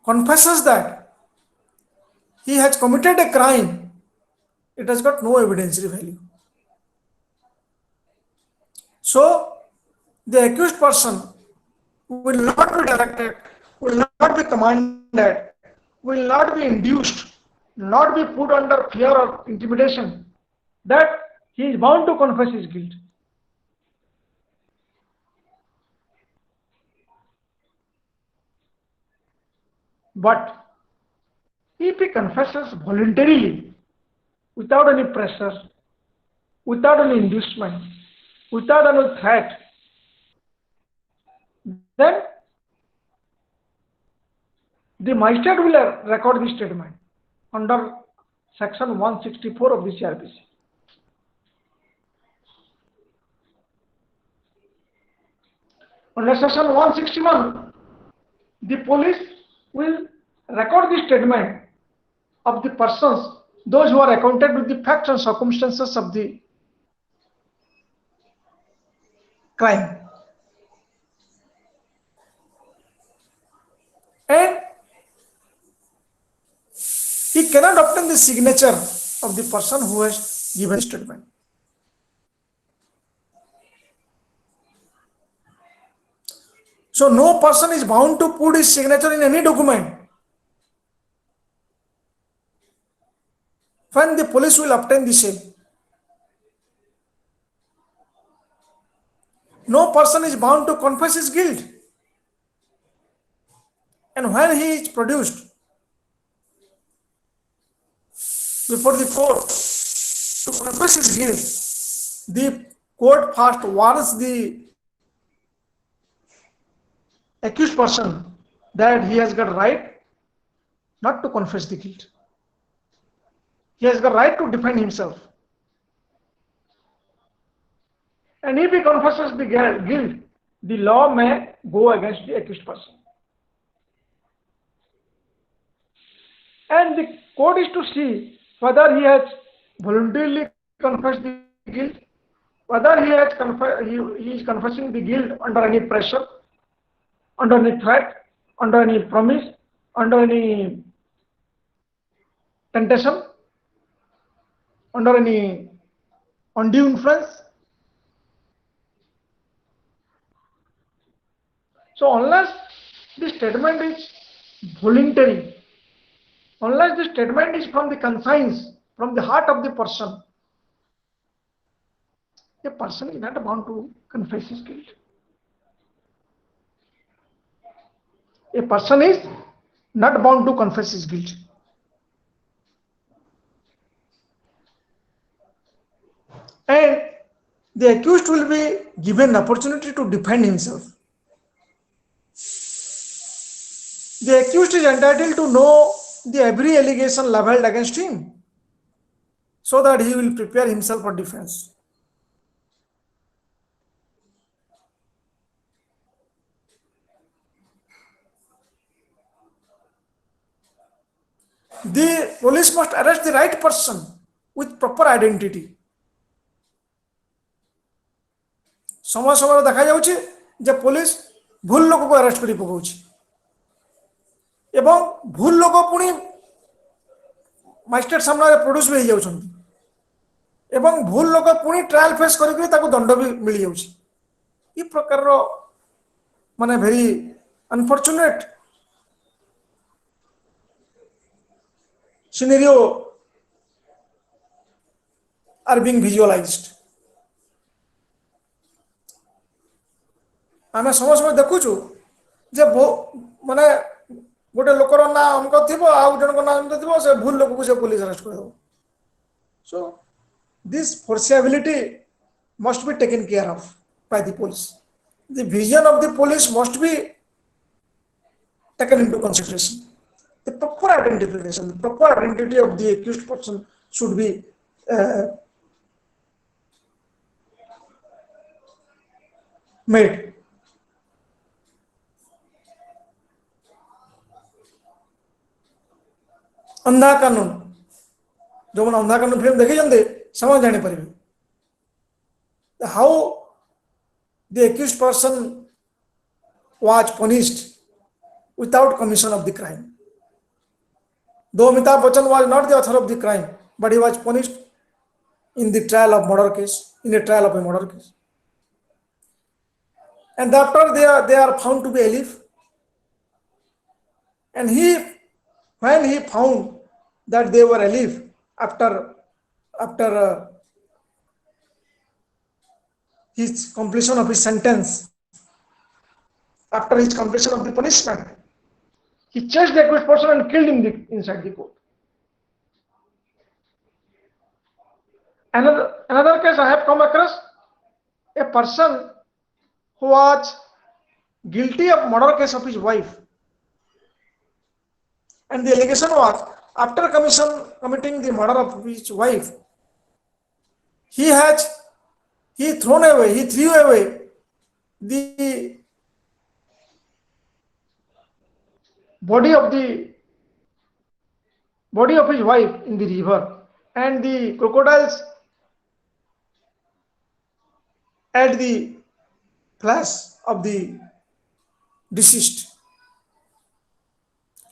confesses that he has committed a crime, it has got no evidentiary value. So, the accused person will not be directed, will not be commanded, will not be induced, not be put under fear or intimidation, that he is bound to confess his guilt. But if he confesses voluntarily, without any pressure, without any inducement, without any threat, then the magistrate will record the statement under section 164 of the CRPC. Under section 161, the police will record the statement of the persons, those who are acquainted with the facts and circumstances of the crime. And he cannot obtain the signature of the person who has given the statement. So no person is bound to put his signature in any document when the police will obtain the same. No person is bound to confess his guilt. And when he is produced before the court to confess his guilt, the court first warns the accused person that he has got right not to confess the guilt. He has got right to defend himself. And if he confesses the guilt, the law may go against the accused person. And the court is to see whether he has voluntarily confessed the guilt, whether he is confessing the guilt under any pressure, under any threat, under any promise, under any temptation, under any undue influence. So unless the statement is voluntary, unless the statement is from the conscience, from the heart of the person is not bound to confess his guilt. A person is not bound to confess his guilt. And the accused will be given opportunity to defend himself. The accused is entitled to know the every allegation leveled against him so that he will prepare himself for defense. The police must arrest the right person with proper identity. समय समय देखा जाउछि जे police भूल लोक को arrest करि पकाउछि एवं भूल लोक पुणी मजिस्ट्रेट सामने प्रोड्यूस भी जाउछन्ति एवं भूल लोक पुणी ट्रायल फेस करिक ताको दंड भी मिल जाउछि ई प्रकार रो माने very unfortunate scenario are being visualised आमे समय समय देखुछु जे माने गोटे लोकर ना हमको थिबो आ जन को नाम थिबो से भूल लोक को से पुलिस अरेस्ट कर दो so this forcibility must be taken care of by the police. The vision of the police must be taken into consideration. The proper identification, the proper identity of the accused person should be made. अंधा कानून जो मैंने अंधा कानून film देखी जानते समझ जाने पर how the accused person was punished without commission of the crime. Though Amitabh Bachchan was not the author of the crime, but he was punished in the trial of murder case, in a trial of a murder case. and after they are found to be alif, and when he found that they were alif after his completion of his sentence, after his completion of the punishment, he chased the accused person and killed him inside the court. Another case I have come across, a person who was guilty of murder case of his wife, and the allegation was after committing the murder of his wife, he threw away the body of his wife in the river, and the crocodiles ate the flesh of the deceased.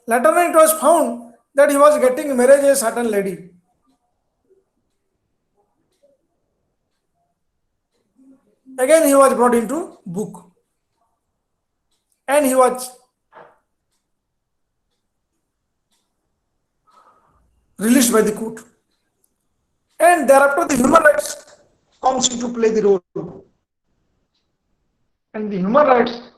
Later on, it was found that he was getting married a certain lady. Again, he was brought into book, and he was released by the court. And thereafter, the human rights comes into play the role, and the human rights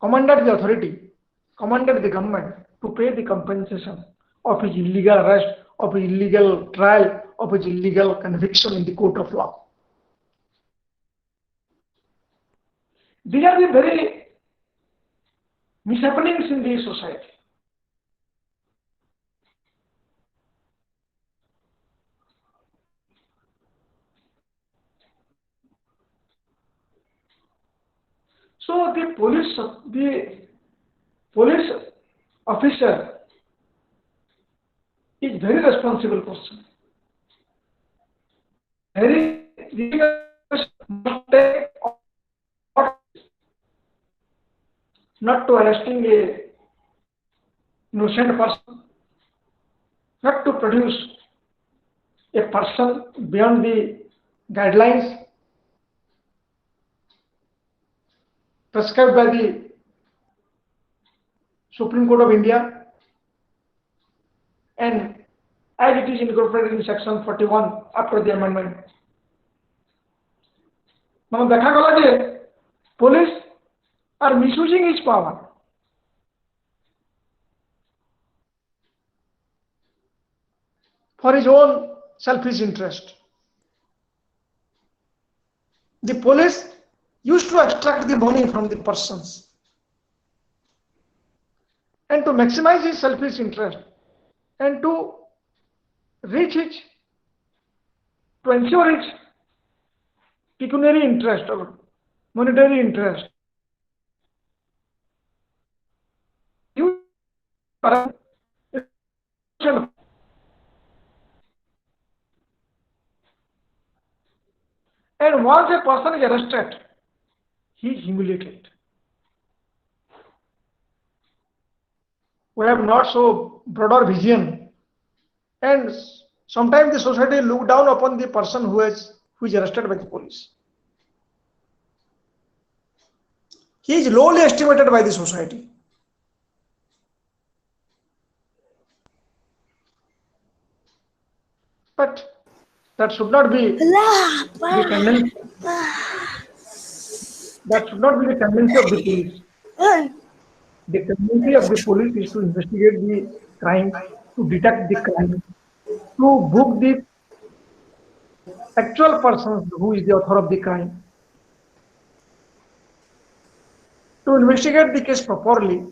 commanded the government to pay the compensation of his illegal arrest, of his illegal trial, of his illegal conviction in the court of law. These are the very mishappenings in the society. So the police officer is very responsible person. Very not to arresting a innocent person, not to produce a person beyond the guidelines prescribed by the Supreme Court of India, and as it is incorporated in section 41 after the amendment. Now, देखा गला जे police are misusing its power for his own selfish interest. The police used to extract the money from the persons, and to maximize his selfish interest, and to ensure his pecuniary interest or monetary interest. And once a person is arrested, he is humiliated. We have not so broader vision, and sometimes the society look down upon the person who is arrested by the police. He is lowly estimated by the society. But that should not be the tendency. That should not be the tendency of the police. The tendency of the police is to investigate the crime, to detect the crime, to book the actual person who is the author of the crime, to investigate the case properly.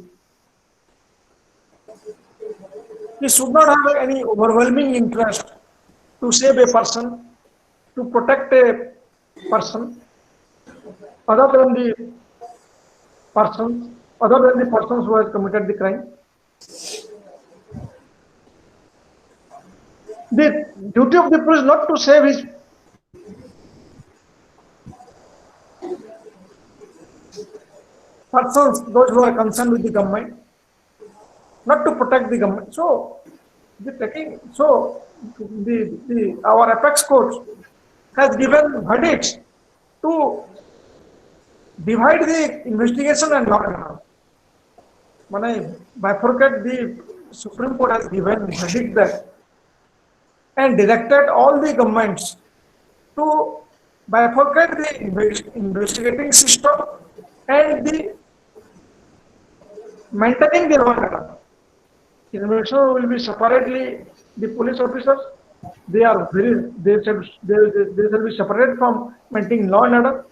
He should not have any overwhelming interest to save a person, to protect a person, other than the persons who has committed the crime. The duty of the police is not to save his persons, those who are concerned with the government, not to protect the government. So, our apex court has given verdicts to divide the investigation and law and order. When I bifurcate, the Supreme Court has given verdict that and directed all the governments to bifurcate the investigating system and the maintaining the law and order. Investigation will be separately the police officers. They shall be separated from maintaining law and order,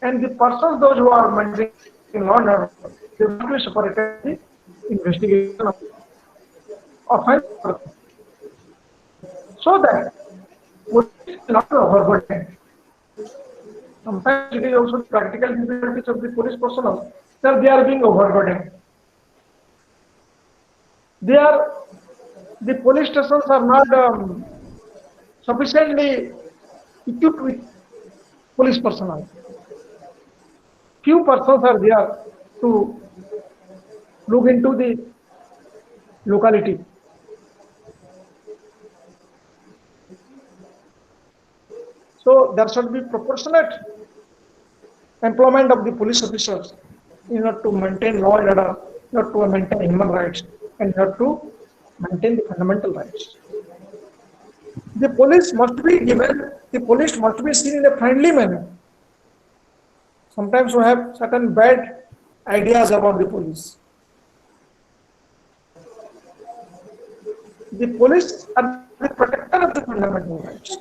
and the persons those who are maintaining law and order, they will be separated the investigation of offense, so that police will not be overburdened. Sometimes it is also the practical difficulties of the police personnel that they are being overburdened. The police stations are not sufficiently equipped with police personnel. Few persons are there to look into the locality. So there should be proportionate employment of the police officers in order to maintain law and order, in order to maintain human rights, and in order to maintain the fundamental rights. The police must be seen in a friendly manner. Sometimes we have certain bad ideas about the police. The police are the protector of the fundamental rights.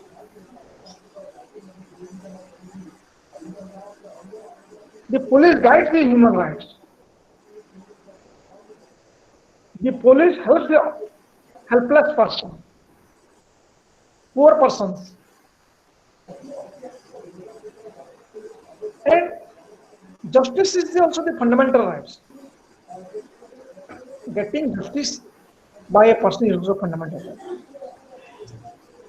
The police guides the human rights. The police helps the helpless person, poor persons. And justice is also the fundamental rights. Getting justice by a person is also fundamental right.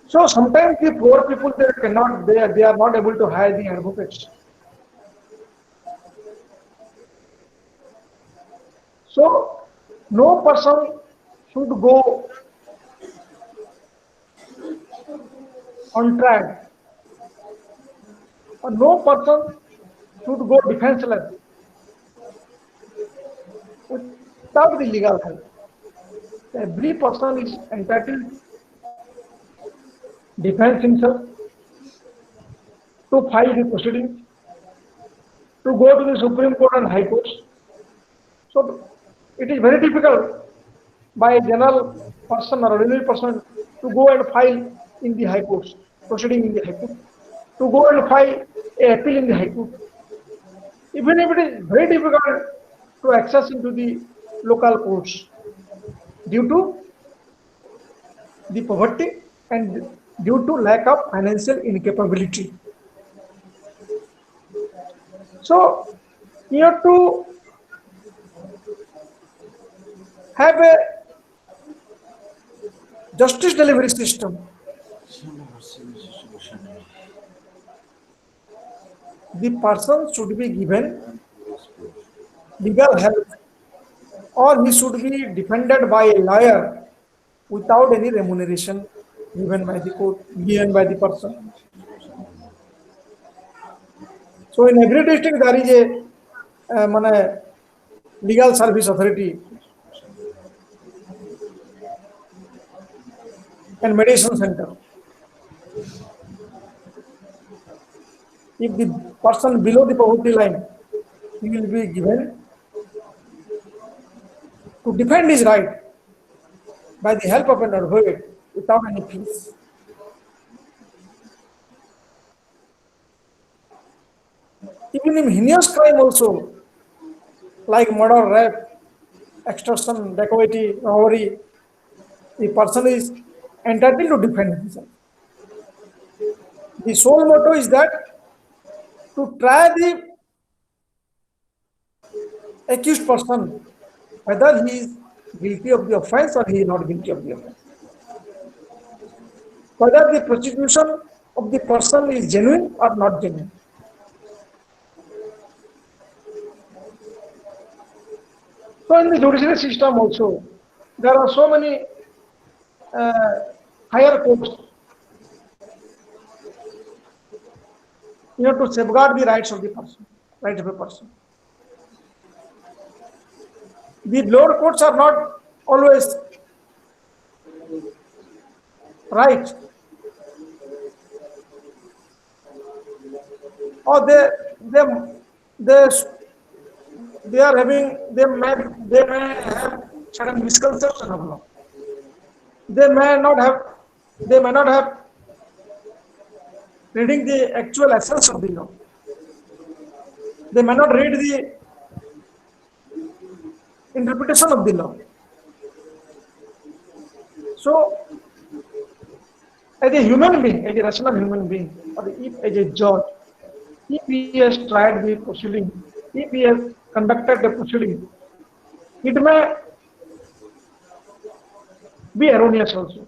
So sometimes the poor people they are not able to hire the advocates. So no person should go on track, or no person should go defenseless without the legal help. Every person is entitled to defend himself, to file the proceedings, to go to the Supreme Court and High Courts. So it is very difficult by a general person or ordinary person to go and file in the High Courts, proceeding in the High Court, to go and file an appeal in the High Court. Even if it is very difficult to access into the local courts due to the poverty and due to lack of financial incapability. So you have to have a justice delivery system. The person should be given legal help, or he should be defended by a lawyer without any remuneration given by the court, given by the person. So in every district there is a legal service authority and mediation center. If the person below the poverty line, he will be given to defend his right by the help of an advocate without any fees. Even in heinous crime also, like murder, rape, extortion, dacoity, robbery, the person is entitled to defend himself. The sole motto is that to try the accused person whether he is guilty of the offense or he is not guilty of the offense. Whether the prosecution of the person is genuine or not genuine. So in the judiciary system also, there are so many higher courts to safeguard the rights of the person. right of a person. The lower courts are not always right, or they they they are having they may have certain misconception of law. They may not have they may not have reading the actual essence of the law. They may not read the interpretation of the law. So, as a human being, as a rational human being, or if as a judge, if he has tried the proceeding, if he has conducted the proceeding, it may be erroneous also.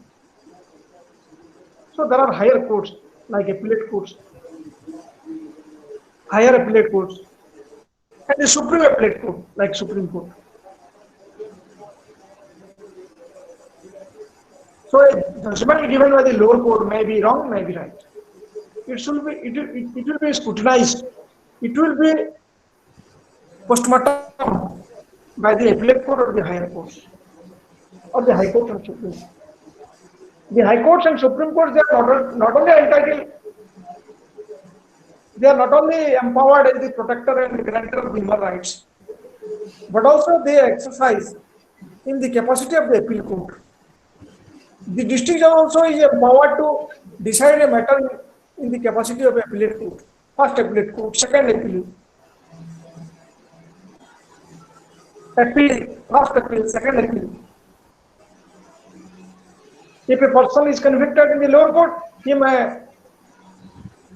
So there are higher courts like appellate courts, higher appellate courts, and the supreme appellate court like Supreme Court. So a judgment given by the lower court may be wrong, may be right. It will be scrutinized. It will be postmortem by the appellate court or the higher courts or the high court and supreme. The high courts and supreme courts, they are not only entitled, they are not only empowered as the protector and the grantor of human rights, but also they exercise in the capacity of the appeal court. The district judge also is empowered to decide a matter in the capacity of appellate court, first appellate court, second appeal, first appeal, second appeal. If a person is convicted in the lower court, he may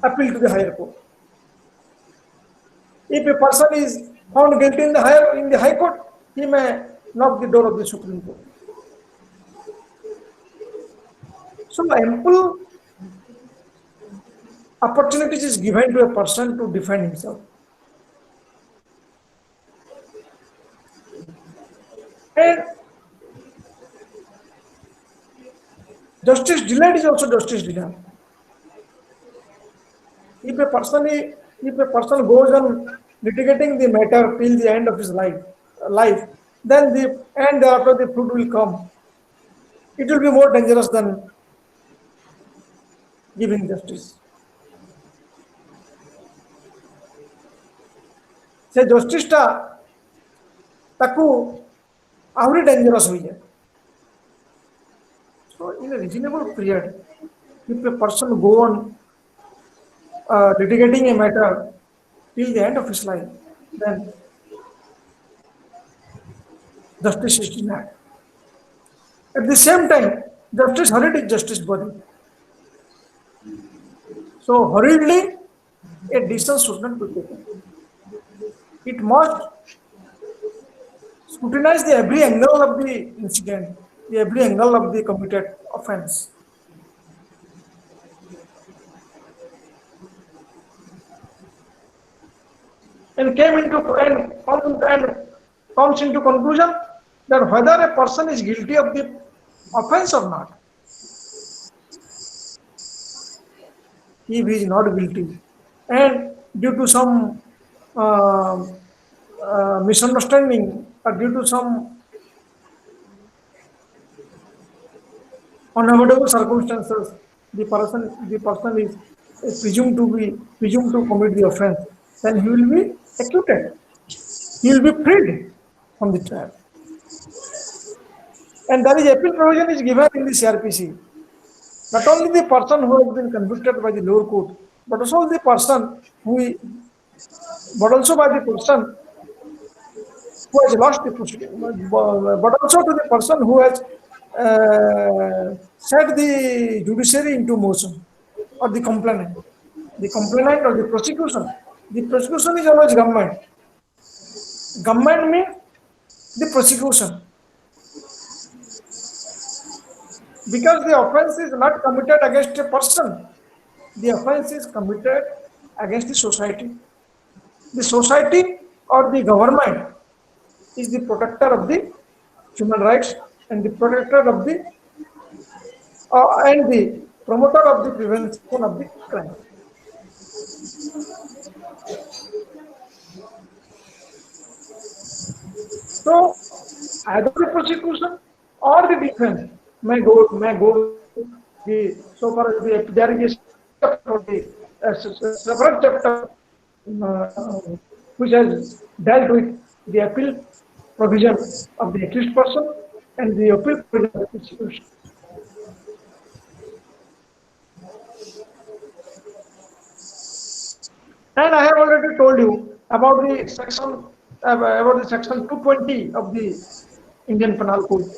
appeal to the higher court. If a person is found guilty in the high court, he may knock the door of the Supreme Court. So ample opportunities is given to a person to defend himself. And justice delayed is also justice denied. If a person goes on litigating the matter till the end of his life, then thereafter the fruit will come. It will be more dangerous than giving justice. Se justice ta taku ahuri dangerous hoye. So in a reasonable period, if a person go on litigating a matter till the end of his life, then justice is denied. At the same time, justice hurried is justice body. So hurriedly, a decision should not be taken. It must scrutinize the every angle of the incident, the every angle of the committed offense. And comes into conclusion that whether a person is guilty of the offense or not. If he is not guilty, and due to some misunderstanding or due to some unavoidable circumstances, the person is presumed to commit the offense, then he will be acquitted. He will be freed from the trial. And that is appeal provision is given in the CRPC. Not only the person who has been convicted by the lower court, but also by the person who has lost the proceeding, but also to the person who has set the judiciary into motion, or the complainant or the prosecution. The prosecution is always government. Government means the prosecution. Because the offense is not committed against a person, the offense is committed against the society. The society or the government is the protector of the human rights and the protector of the and the promoter of the prevention of the crime. So either the prosecution or the defense may go the so far as there is a separate chapter of the separate chapter which has dealt with the appeal provision of the accused person and the appeal provision of the prosecution. And I have already told you about the section 220 of the Indian Penal Code.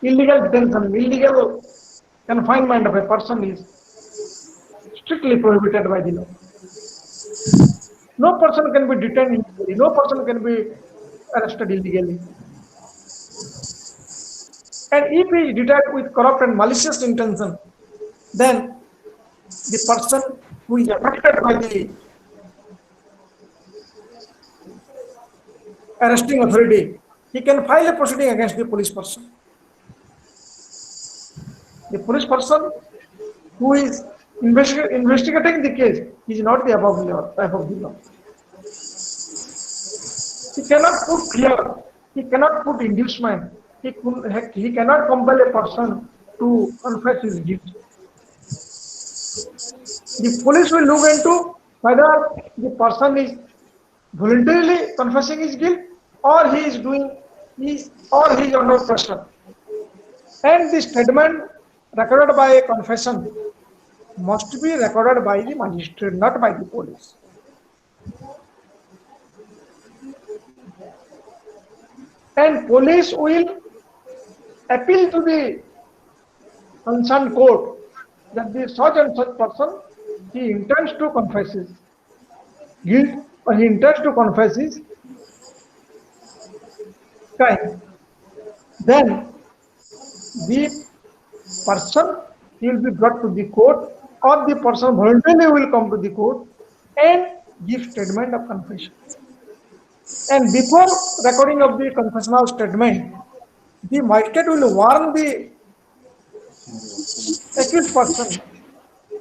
Illegal detention, illegal confinement of a person is strictly prohibited by the law. No person can be detained illegally. No person can be arrested illegally. And if he is detained with corrupt and malicious intention, then the person who is affected by the arresting authority, he can file a proceeding against the police person. The police person who is investigating the case is not the above the law. He cannot put fear, he cannot put inducement, he cannot compel a person to confess his guilt. The police will look into whether the person is voluntarily confessing his guilt or he is under pressure. And the statement recorded by a confession must be recorded by the magistrate, not by the police. And police will appeal to the concerned court that the such and such person, he intends to confess his guilt or he intends to confess his crime. Then the person will be brought to the court or the person voluntarily will come to the court and give statement of confession. And before recording of the confessional statement, the magistrate will warn the accused person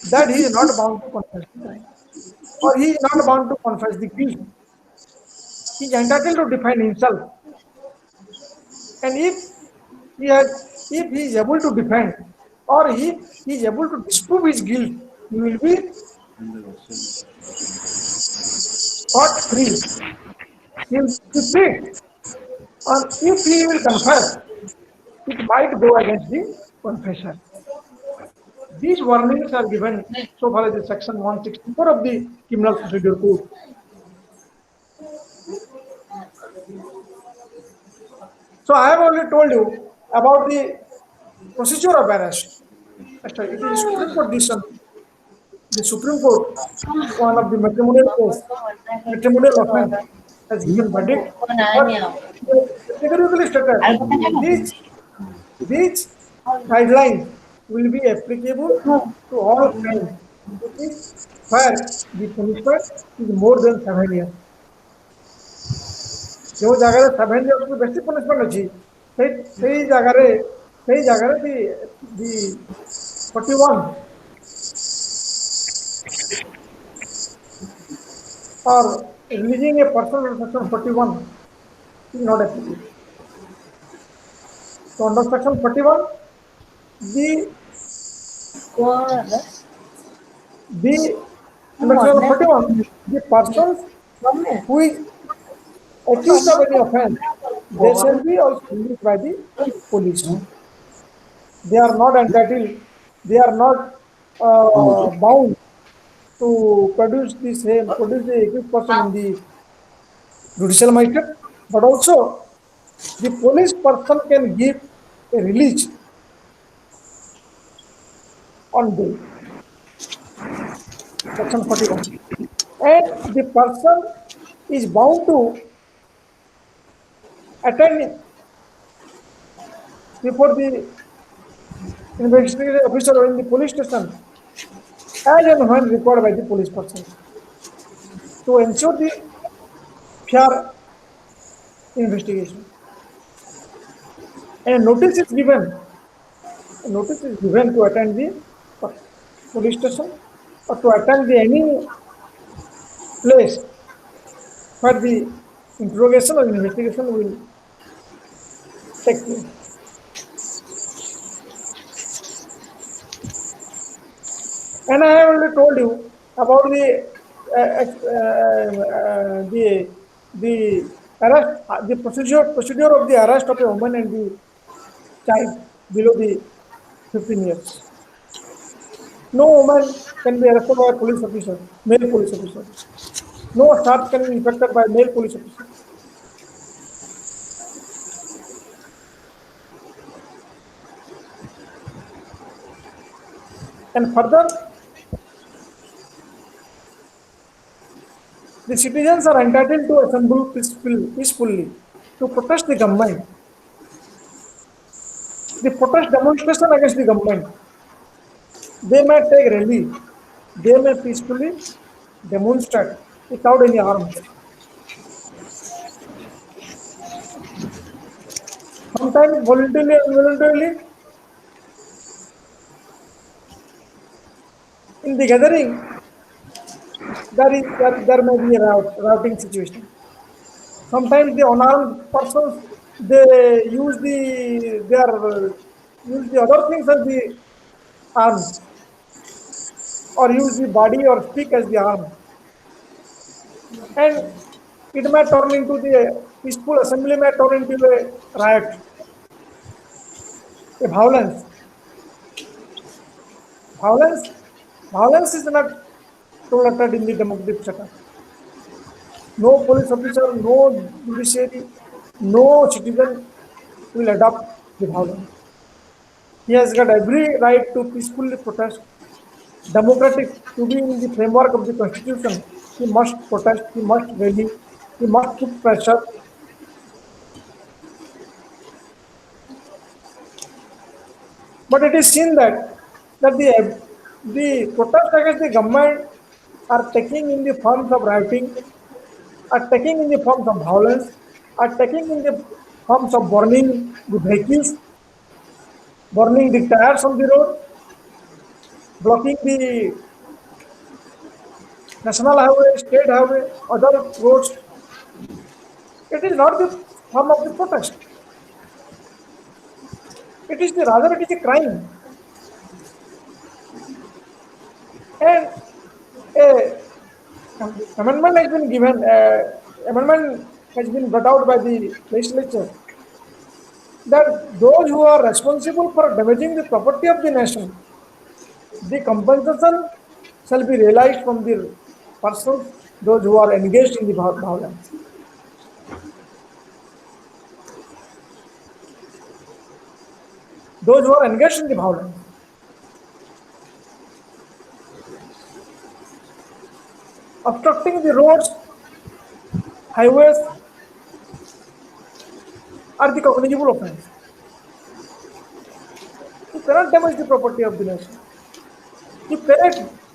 that he is not bound to confess the crime or he is not bound to confess the guilt. He is entitled to defend himself. And if he is able to defend or he is able to disprove his guilt, he will be scot free. He will be free. Or if he will confess, it might go against the confessor. These warnings are given so far as the section 164 of the Criminal Procedure Code. So I have already told you about the procedure of arrest. It is Supreme Court decision. The Supreme Court, one of the matrimonial offense, has given verdict. Categorically stated, these guidelines will be applicable to all crimes where the punishment is more than 7 years. जो जगह 7 years को बेसी punishment अच्छी, सही जगह the 41 or releasing a person under section 41 is not applicable. So under section 41, the persons who is accused of any offense, they shall be also released by the police. They are not entitled, they are not bound to produce the accused person in the judicial magistrate, but also the police person can give a release on bail. Section 41. And the person is bound to attend before the investigating officer or in the police station as and when required by the police person to ensure the fair investigation. And notice is given to attend the police station or to attend any place where the interrogation or investigation will take place. And I have already told you about the arrest, the procedure of the arrest of a woman and the child below the 15 years. No woman can be arrested by a police officer, male police officer. No staff can be infected by male police officer. And further, the citizens are entitled to assemble peacefully to protest the government. The protest demonstration against the government, they may take rally, they may peacefully demonstrate without any arms. Sometimes voluntarily and involuntarily. In the gathering, there may be a routing situation. Sometimes the unarmed persons they use the other things as the arms, or use the body or stick as the arm, and it may turn into the peaceful assembly may turn into a riot, a violence. Violence, violence is not tolerated in the democratic setup. No police officer, no judiciary, no citizen will adopt the violence. He has got every right to peacefully protest. Democratic to be in the framework of the constitution, he must protest, he must rally, he must put pressure. But it is seen that the protest against the government are taking in the forms of rioting, are taking in the forms of violence, are taking in the forms of burning the vehicles, burning the tires on the road, blocking the national highway, state highway, other roads. It is not the form of the protest. It is rather it is a crime. And a amendment has been given, amendment has been brought out by the legislature that those who are responsible for damaging the property of the nation, the compensation shall be realized from the persons, those who are engaged in the violence. Those who are engaged in the violence. Obstructing the roads, highways are the cognizable offense. You cannot damage the property of the nation. You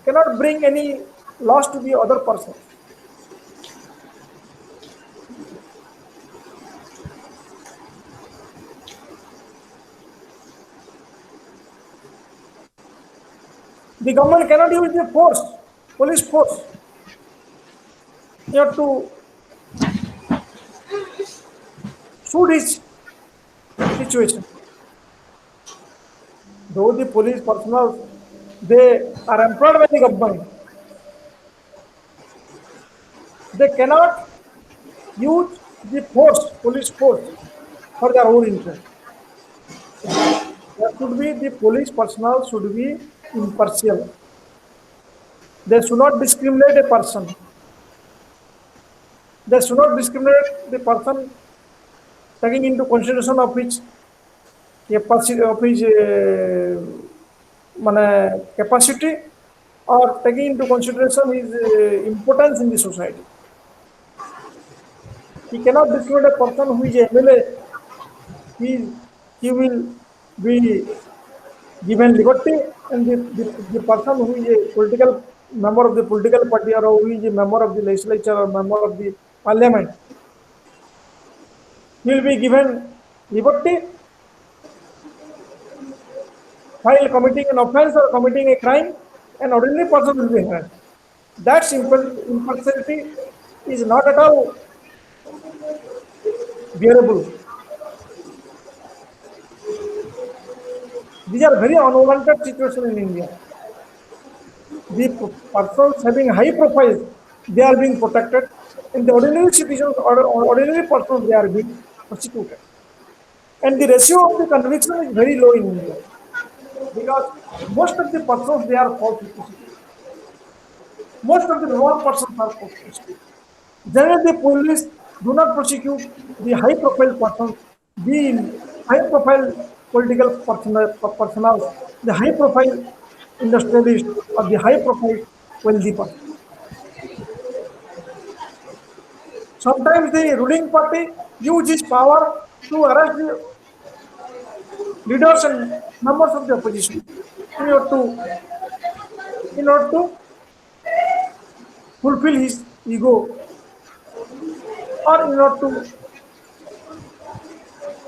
cannot bring any loss to the other person. The government cannot use the force, police force. You have to suit his situation. Though the police personnel, they are employed by the government, they cannot use the force, police force, for their own interest. There should be the police personnel should be impartial. They should not discriminate a person. They should not discriminate the person taking into consideration of his capacity, capacity, or taking into consideration his importance in the society. He cannot discriminate a person who is MLA. He will be given liberty, and the person who is a political member of the political party, or who is a member of the legislature or member of the parliament, will be given liberty while committing an offense or committing a crime, and ordinary person will be harassed. That simple impartiality is not at all bearable. These are very unwanted situations in India. The persons having high profiles, they are being protected, and the ordinary citizens or ordinary persons, they are being prosecuted. And the ratio of the conviction is very low in India because most of the persons they are falsely prosecuted. Most of the wrong persons are falsely prosecuted. Generally, the police do not prosecute the high profile persons, the high profile political personals, the high profile industrialist, or the high profile wealthy person. Sometimes the ruling party uses power to arrest the leaders and members of the opposition in order to in order to fulfill his ego or in order to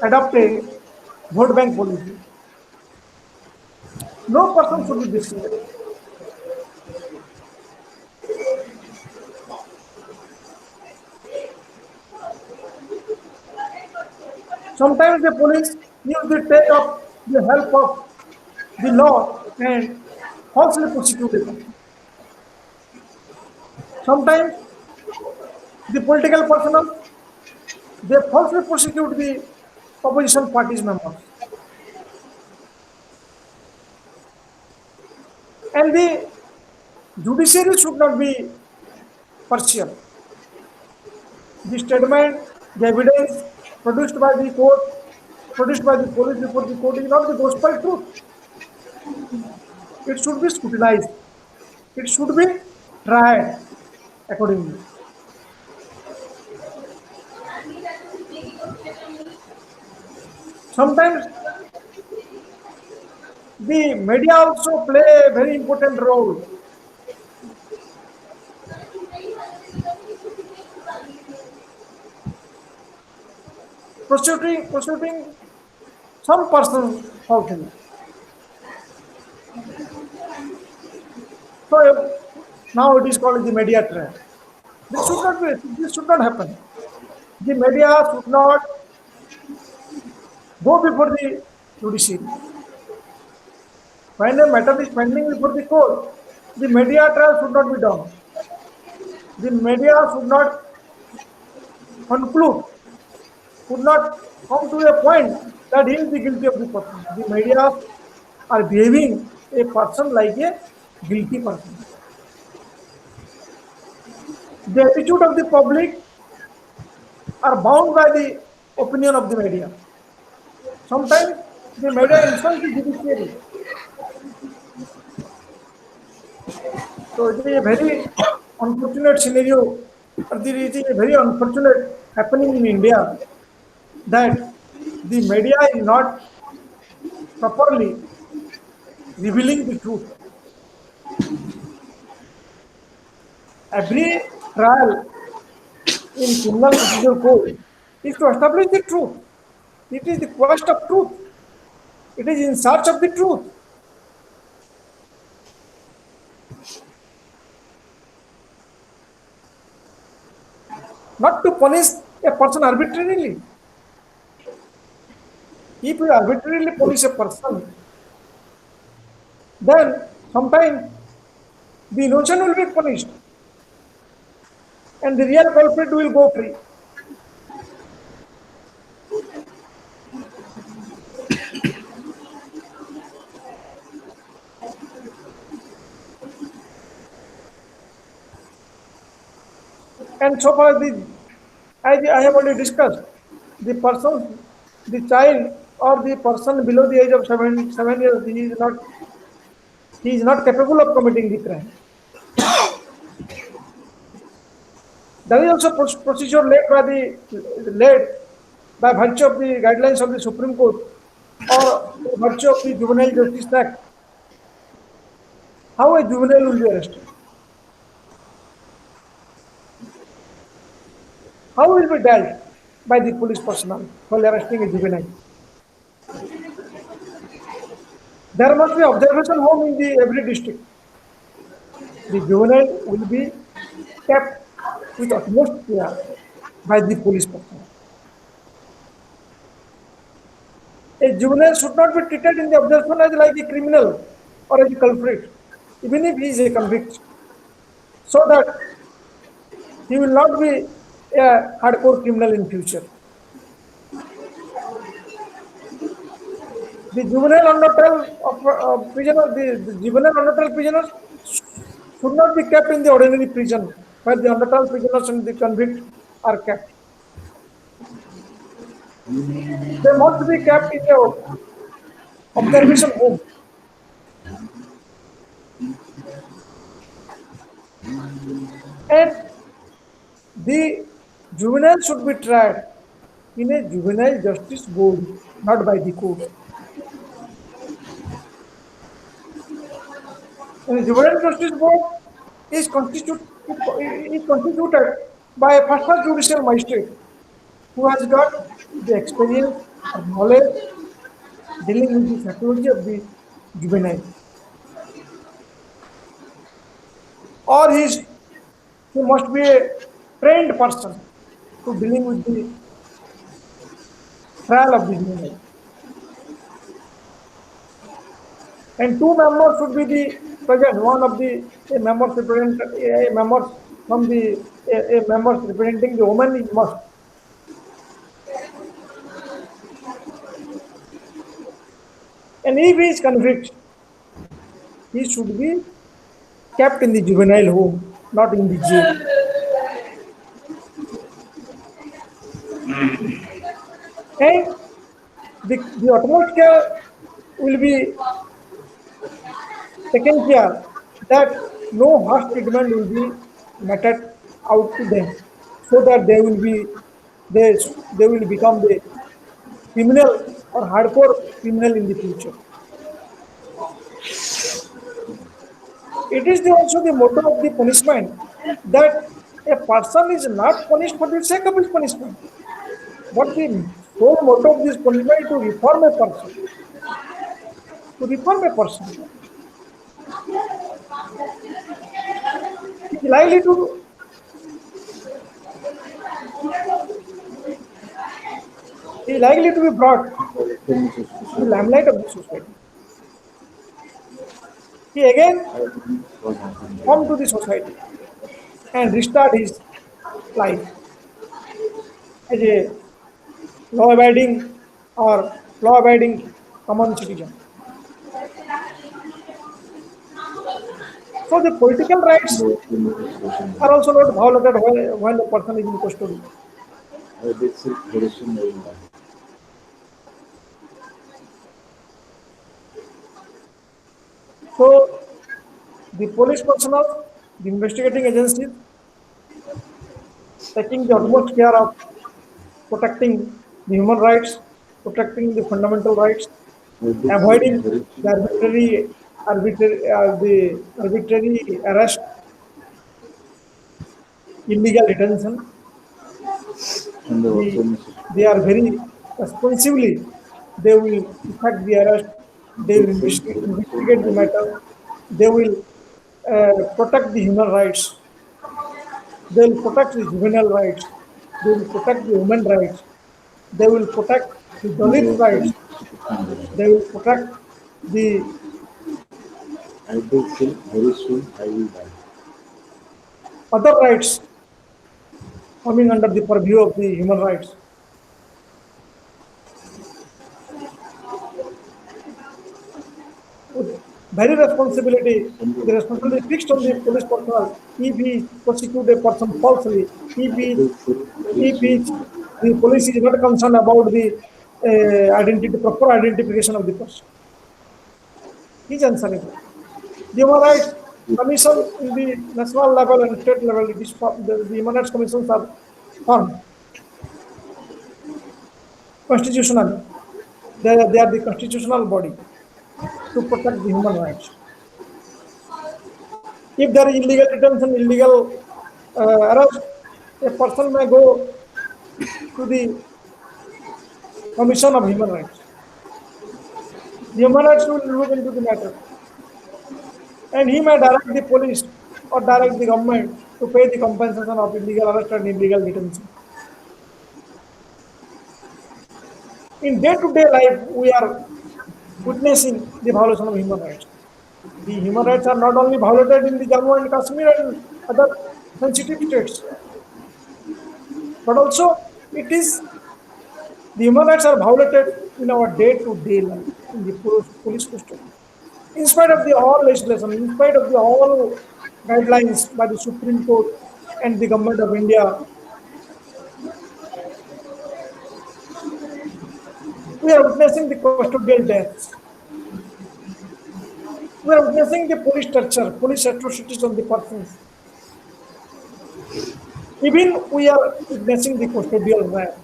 adopt a vote bank policy. No person should be discriminated. Sometimes the police use the take of the help of the law and falsely prosecute a person. Sometimes the political personnel they falsely prosecute the opposition party's members. And the judiciary should not be partial. The statement, the evidence produced by the court, produced by the police before the court is not the gospel truth. It should be scrutinized. It should be tried accordingly. Sometimes the media also play a very important role. Prosecuting some persons falsely. So now it is called the media trial. This should not be. This should not happen. The media should not go before the judiciary. When a matter is pending before the court, the media trial should not be done. The media should not conclude, should not come to a point that he is the guilty of the person. The media are behaving a person like a guilty person. The attitude of the public are bound by the opinion of the media. Sometimes the media insults the judiciary. So it is a very unfortunate scenario, or it is a very unfortunate happening in India that the media is not properly revealing the truth. Every trial in criminal procedure code is to establish the truth. It is the quest of truth. It is in search of the truth. Not to punish a person arbitrarily. If you arbitrarily punish a person, then sometimes the innocent will be punished and the real culprit will go free. And so far, as I have already discussed, the person, the child or the person below the age of 7 years, he is not capable of committing the crime. There is also procedure laid by virtue of the guidelines of the Supreme Court or by virtue of the Juvenile Justice Act. How a juvenile will be arrested? How will be dealt by the police personnel while arresting a juvenile? There must be observation home in every district. The juvenile will be kept with utmost care. by the police personnel. A juvenile should not be treated in the observation as like a criminal or as a culprit, even if he is a convict, so that he will not be a hardcore criminal in future. The juvenile under 12 of prisoners, the juvenile under 12 prisoners should not be kept in the ordinary prison, where the under 12 prisoners and the convict are kept. They must be kept in the observation home. And the juvenile should be tried in a juvenile justice board, not by the court. And the juvenile justice board is constituted by a first judicial magistrate who has got the experience or knowledge dealing with the psychology of the juvenile, or he must be a trained person to dealing with the trial of the juvenile. And two members should be the present. One of the a members represent a members from the a members representing the woman is must. And if he is convicted, he should be kept in the juvenile home, not in the jail. And the utmost care will be taken care that no harsh treatment will be meted out to them, so that they, they will become the criminal or hardcore criminal in the future. It is also the motto of the punishment that a person is not punished for the sake of his punishment, but the sole motto of this punishment is to reform a person. To reform a person. He is likely to be brought to the limelight of the society. He again come to the society and restart his life as a law-abiding or law-abiding common citizen. So the political rights are also not violated when the person is in custody. So the police personnel, the investigating agencies, taking the utmost care of protecting the human rights, protecting the fundamental rights, avoiding the arbitrary arrest, illegal detention. They are very responsibly. They will effect the arrest. They will investigate the matter. They will protect the human rights. They will protect the juvenile rights. They will protect the women rights. They will protect the Dalit rights. They will protect the other rights coming under the purview of the human rights. With very the responsibility fixed on the police personnel. If he prosecute a person falsely, if the police is not concerned about the proper identification of the person, he is answerable. The Human Rights Commission in the national level and state level, the Human Rights Commissions are formed constitutionally. They are the constitutional body to protect the human rights. If there is illegal detention, illegal arrest, a person may go to the Commission of Human Rights. The Human Rights will look into the matter. And he may direct the police or direct the government to pay the compensation of illegal arrest and illegal detention. In day-to-day life, we are witnessing the violation of human rights. The human rights are not only violated in the Jammu and Kashmir and other sensitive states, but also it is the human rights are violated in our day-to-day life in the police custody. In spite of the all legislation, in spite of the all guidelines by the Supreme Court and the government of India, we are witnessing the custodial deaths. We are witnessing the police torture, police atrocities on the persons. Even we are witnessing the custodial rape.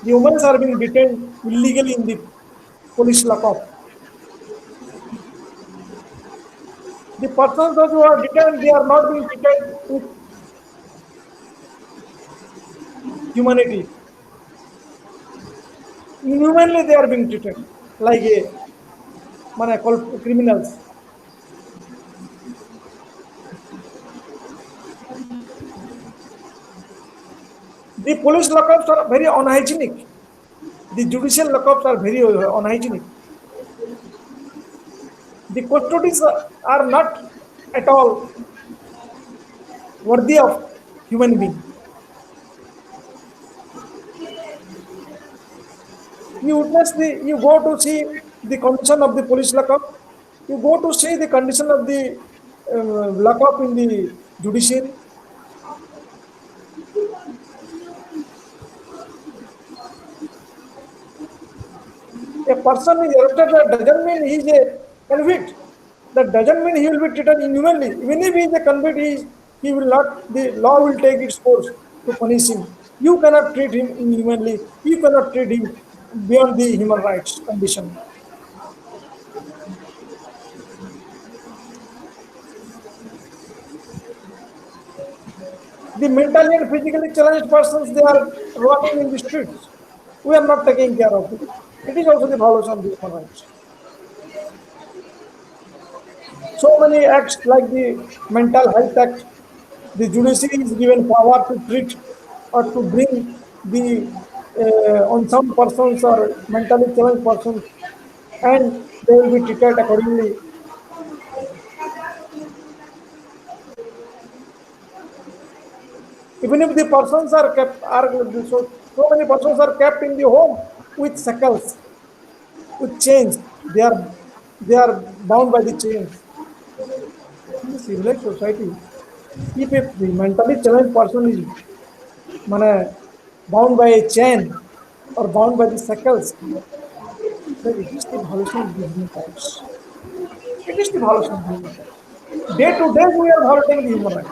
The women are being detained illegally in the police lockup. The persons those who are detained, they are not being treated with humanity. Inhumanly, they are being treated like a criminals. The police lockups are very unhygienic. The judicial lockups are very unhygienic. The custodies are not at all worthy of human being. You go to see the condition of the police lockup. You go to see the condition of the lockup in the judiciary. A person is arrested, that doesn't mean he is a convict. That doesn't mean he will be treated inhumanly. Even if he is a convict, he will not, the law will take its course to punish him. You cannot treat him inhumanly. You cannot treat him beyond the human rights condition. The mentally and physically challenged persons, they are rotting in the streets. We are not taking care of it. It is also the violation of the human rights. So many acts like the Mental Health Act, the judiciary is given power to treat or to bring the on some persons or mentally challenged persons, and they will be treated accordingly. Even if the persons are kept, so many persons are kept in the home with shackles, with chains. They are bound by the chains. In the civilized society, if a mentally challenged person is bound by a chain or bound by the shackles, then it is the violation of the human rights. It is the violation of human rights. Day to day, we are violating the human rights.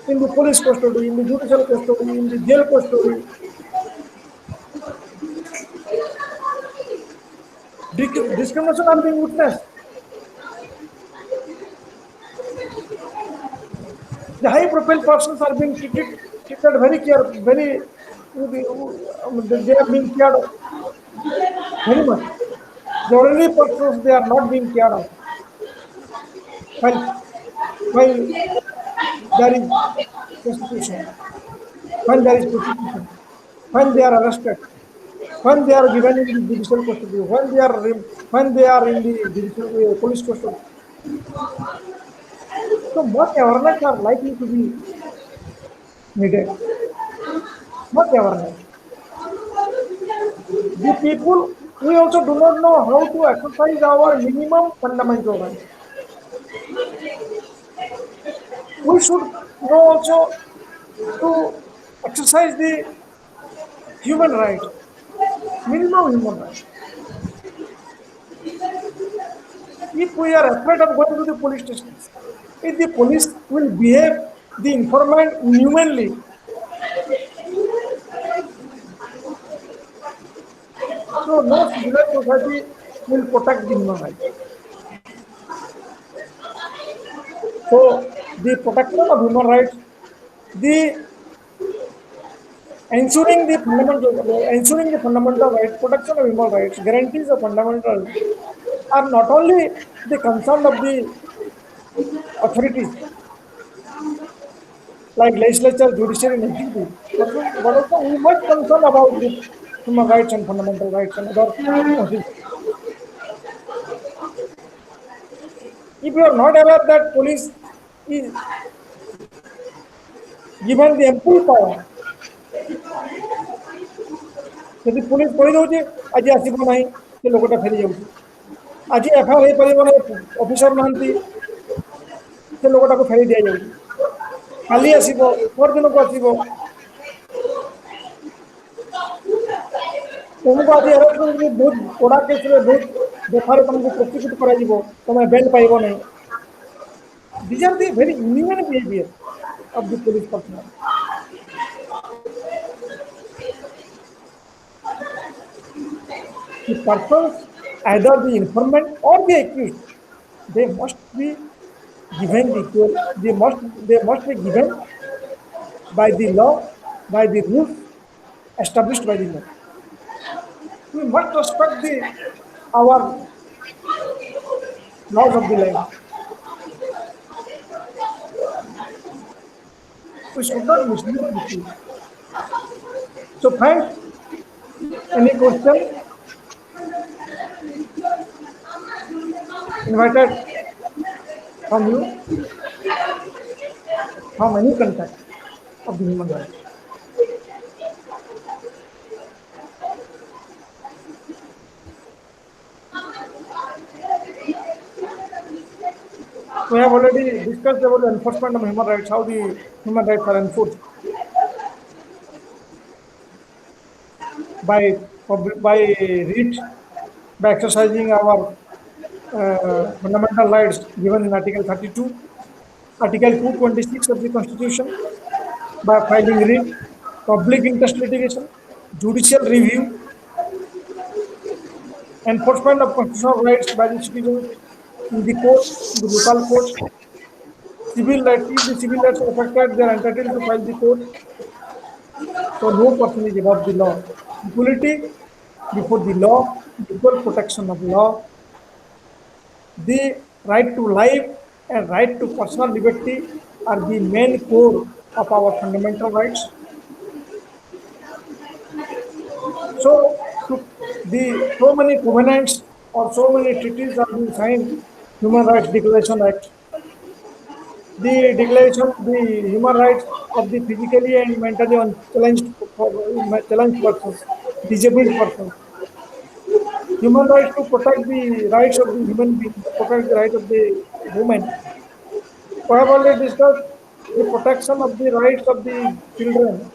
In the police custody, in the judicial custody, in the jail custody, discrimination are being witnessed. The high-profile persons are being treated very. They are being cared very much. The ordinary persons, they are not being cared of. While there is prostitution, when there is prostitution, when they are arrested, when they are given in the judicial custody, when they are in the judicial police custody. So what awareness are likely to be needed? What awareness? The people, we also do not know how to exercise our minimum fundamental rights. We should know also to exercise the human right, minimum human right. If we are afraid of going to the police station, if the police will behave the informant humanly, so no civilized society will protect the human rights. So the protection of human rights, the ensuring the fundamental rights, protection of human rights, guarantees of fundamental rights are not only the concern of the authorities like legislature, judiciary, and executive, but also we must concern about the human rights and fundamental rights and other constitutions. If you are not aware that police is given the ample power, ଯଦି police କହିଦେଉଛି ଆଜି ଆସିବ ନାହିଁ ସେ ଲୋକଟା ଫେରି ଯାଉଛି ଆଜି ଏଫଆଇଆର ହେଇପାରିବ ନାହିଁ ଅଫିସର ନାହାନ୍ତି ସେ ଲୋକଟାକୁ ଫେରି ଦିଆଯାଉଛି କାଲି ଆସିବ ପରଦିନକୁ ଆସିବ ତୁମକୁ ଆଜି ଆରେଷ୍ଟ କରିକି ବହୁତ କଡ଼ା କେସରେ ବହୁତ ଦଫାରେ ତୁମକୁ ପ୍ରୋସିକ୍ୟୁଟ କରାଯିବ ତୁମେ ବେଲ୍ ପାଇବ ନାହିଁ these are the very inhuman behavior of the police personnel. The persons, either the informant or the accused, they must be given the equal, they must be given by the law, by the rules established by the law. We must respect our laws of the land. We should not mislead people. So friends, any question? Invited from you, from any contact of the human rights. We have already discussed about the enforcement of human rights, how the human rights are enforced by reach, by exercising our fundamental rights given in Article 32, Article 226 of the Constitution, by filing writ, public interest litigation, judicial review, enforcement of constitutional rights by the citizens in the court, in the local court, civil rights, if the civil rights are affected, they are entitled to file the court. So no person is above the law. Equality before the law, equal protection of law, the right to life and right to personal liberty are the main core of our fundamental rights. So so many covenants or so many treaties are being signed, Human Rights Declaration Act, the declaration of the human rights of the physically and mentally challenged persons, disabled persons, human rights to protect the rights of the human being, protect the rights of the women. We have already discussed the protection of the rights of the children,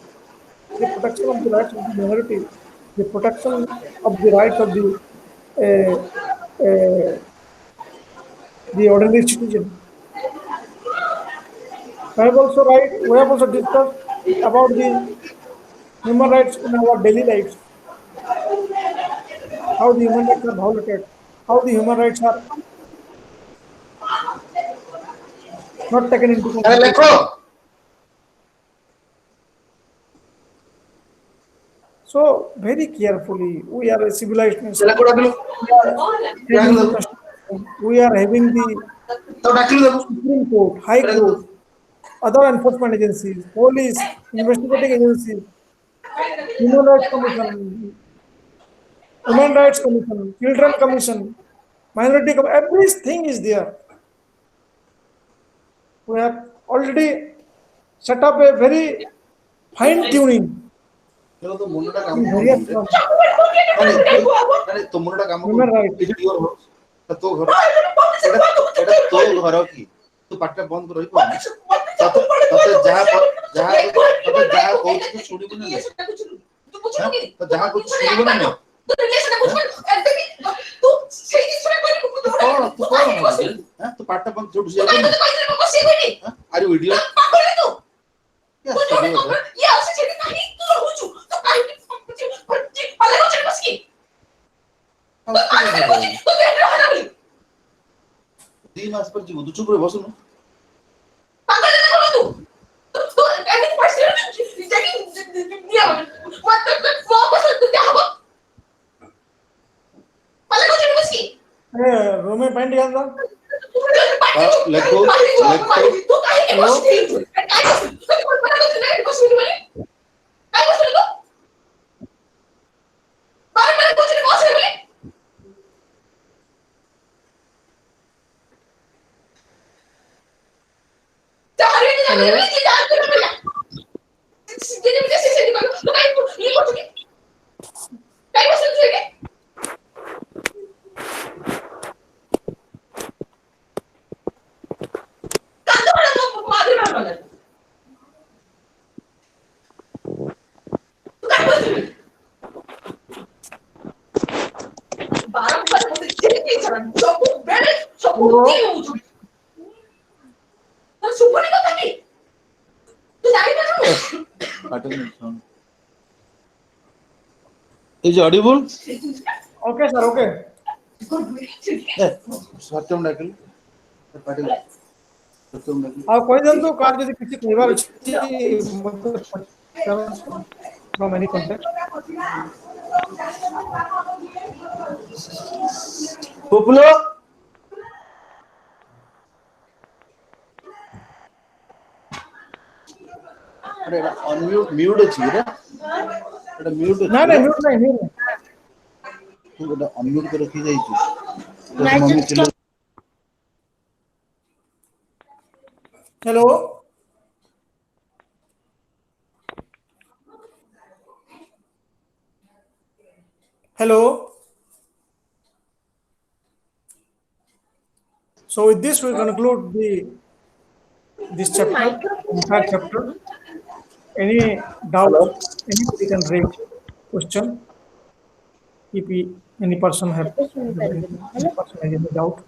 the protection of the rights of the minority, the protection of the rights of the ordinary citizen. We have also discussed about the human rights in our daily lives, how the human rights are violated, how the human rights are not taken into consideration. So very carefully, we are a civilized nation. We are having the Supreme Court, High Court, other enforcement agencies, police, investigating agencies, Human Rights Commission, Human Rights Commission, Children Commission, Minority Commission, everything is there. We have already set up a very fine tuning. Human rights. ତୋ ଘର କି ତୁ ପାଠଟା ବନ୍ଦ କରି ରହିବୁ ତତେ ଯାହା କହୁଛି ତୁ ଶୁଣିବୁ ନା ଯାହା କହୁଛି ଶୁଣିବୁ ନା ତୁ ପାଠଟା ବନ୍ଦ ଯୋଉଠୁ ଆରେ ଭିଡିଓ दी मास पर जीव तू चुप रे बसनु रोमे पैंट याद लगो Is it audible? Okay, sir. Okay. Satyam Nakil. Pati. Satyam Nakil. ଆଉ କହିଦିଅନ୍ତୁ କାହାର ଯଦି କିଛି କହିବାର ଅଛି ମୋତେ ପଚାରନ୍ତୁ from any contact. Popular. अरे unmute mute ଅଛି रे ଏଟା mute ଅଛି ନା ନା mute ନାହିଁ mute ନାହିଁ. ତୁ ଏଟା unmute କରି ରଖି ଯାଇଛୁ mummy ଚିल्ला Hello. Hello. So with this we conclude this chapter, entire chapter. Any doubt, anybody can raise question. If any person have any person has any doubt.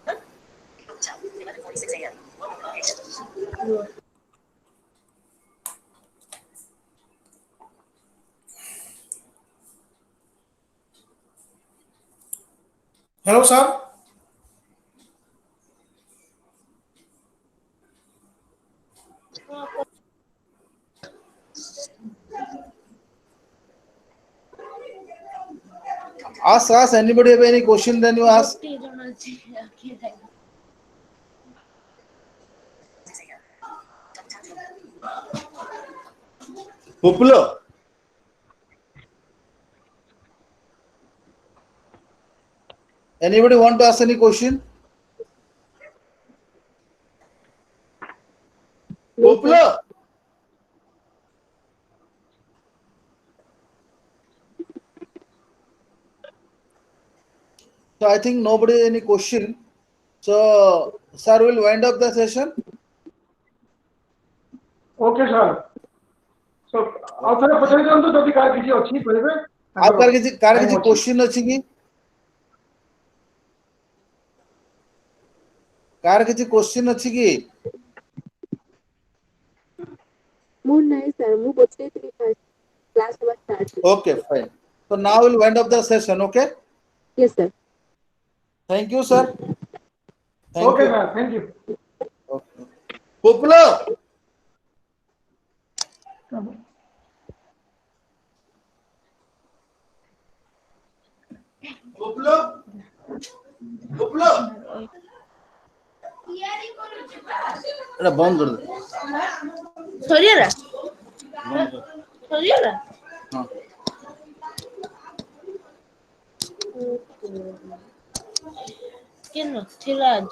Hello, sir. ask anybody have any question then you ask popular anybody want to ask any question popular so I think nobody any question so sir will wind up the session Okay, sir. So ଆଉ ଥରେ ପଚାରି ଦିଅନ୍ତୁ ଯଦି କାହାର କିଛି ଅଛି କହିବେ. ଆଉ କାର କିଛି question ଅଛି କି କାର କିଛି question ଅଛି କି Moon night, sir. Mu bachhe three class was start. okay fine so now we'll wind up the session okay Yes, sir. thank you sir thank Okay, you sir. Thank you. okay. popular popular popular এটা বন্ধ করে দে সরিয়েরা বন্ধ কর সরিয়েরা হ্যাঁ কেন ছিল আজ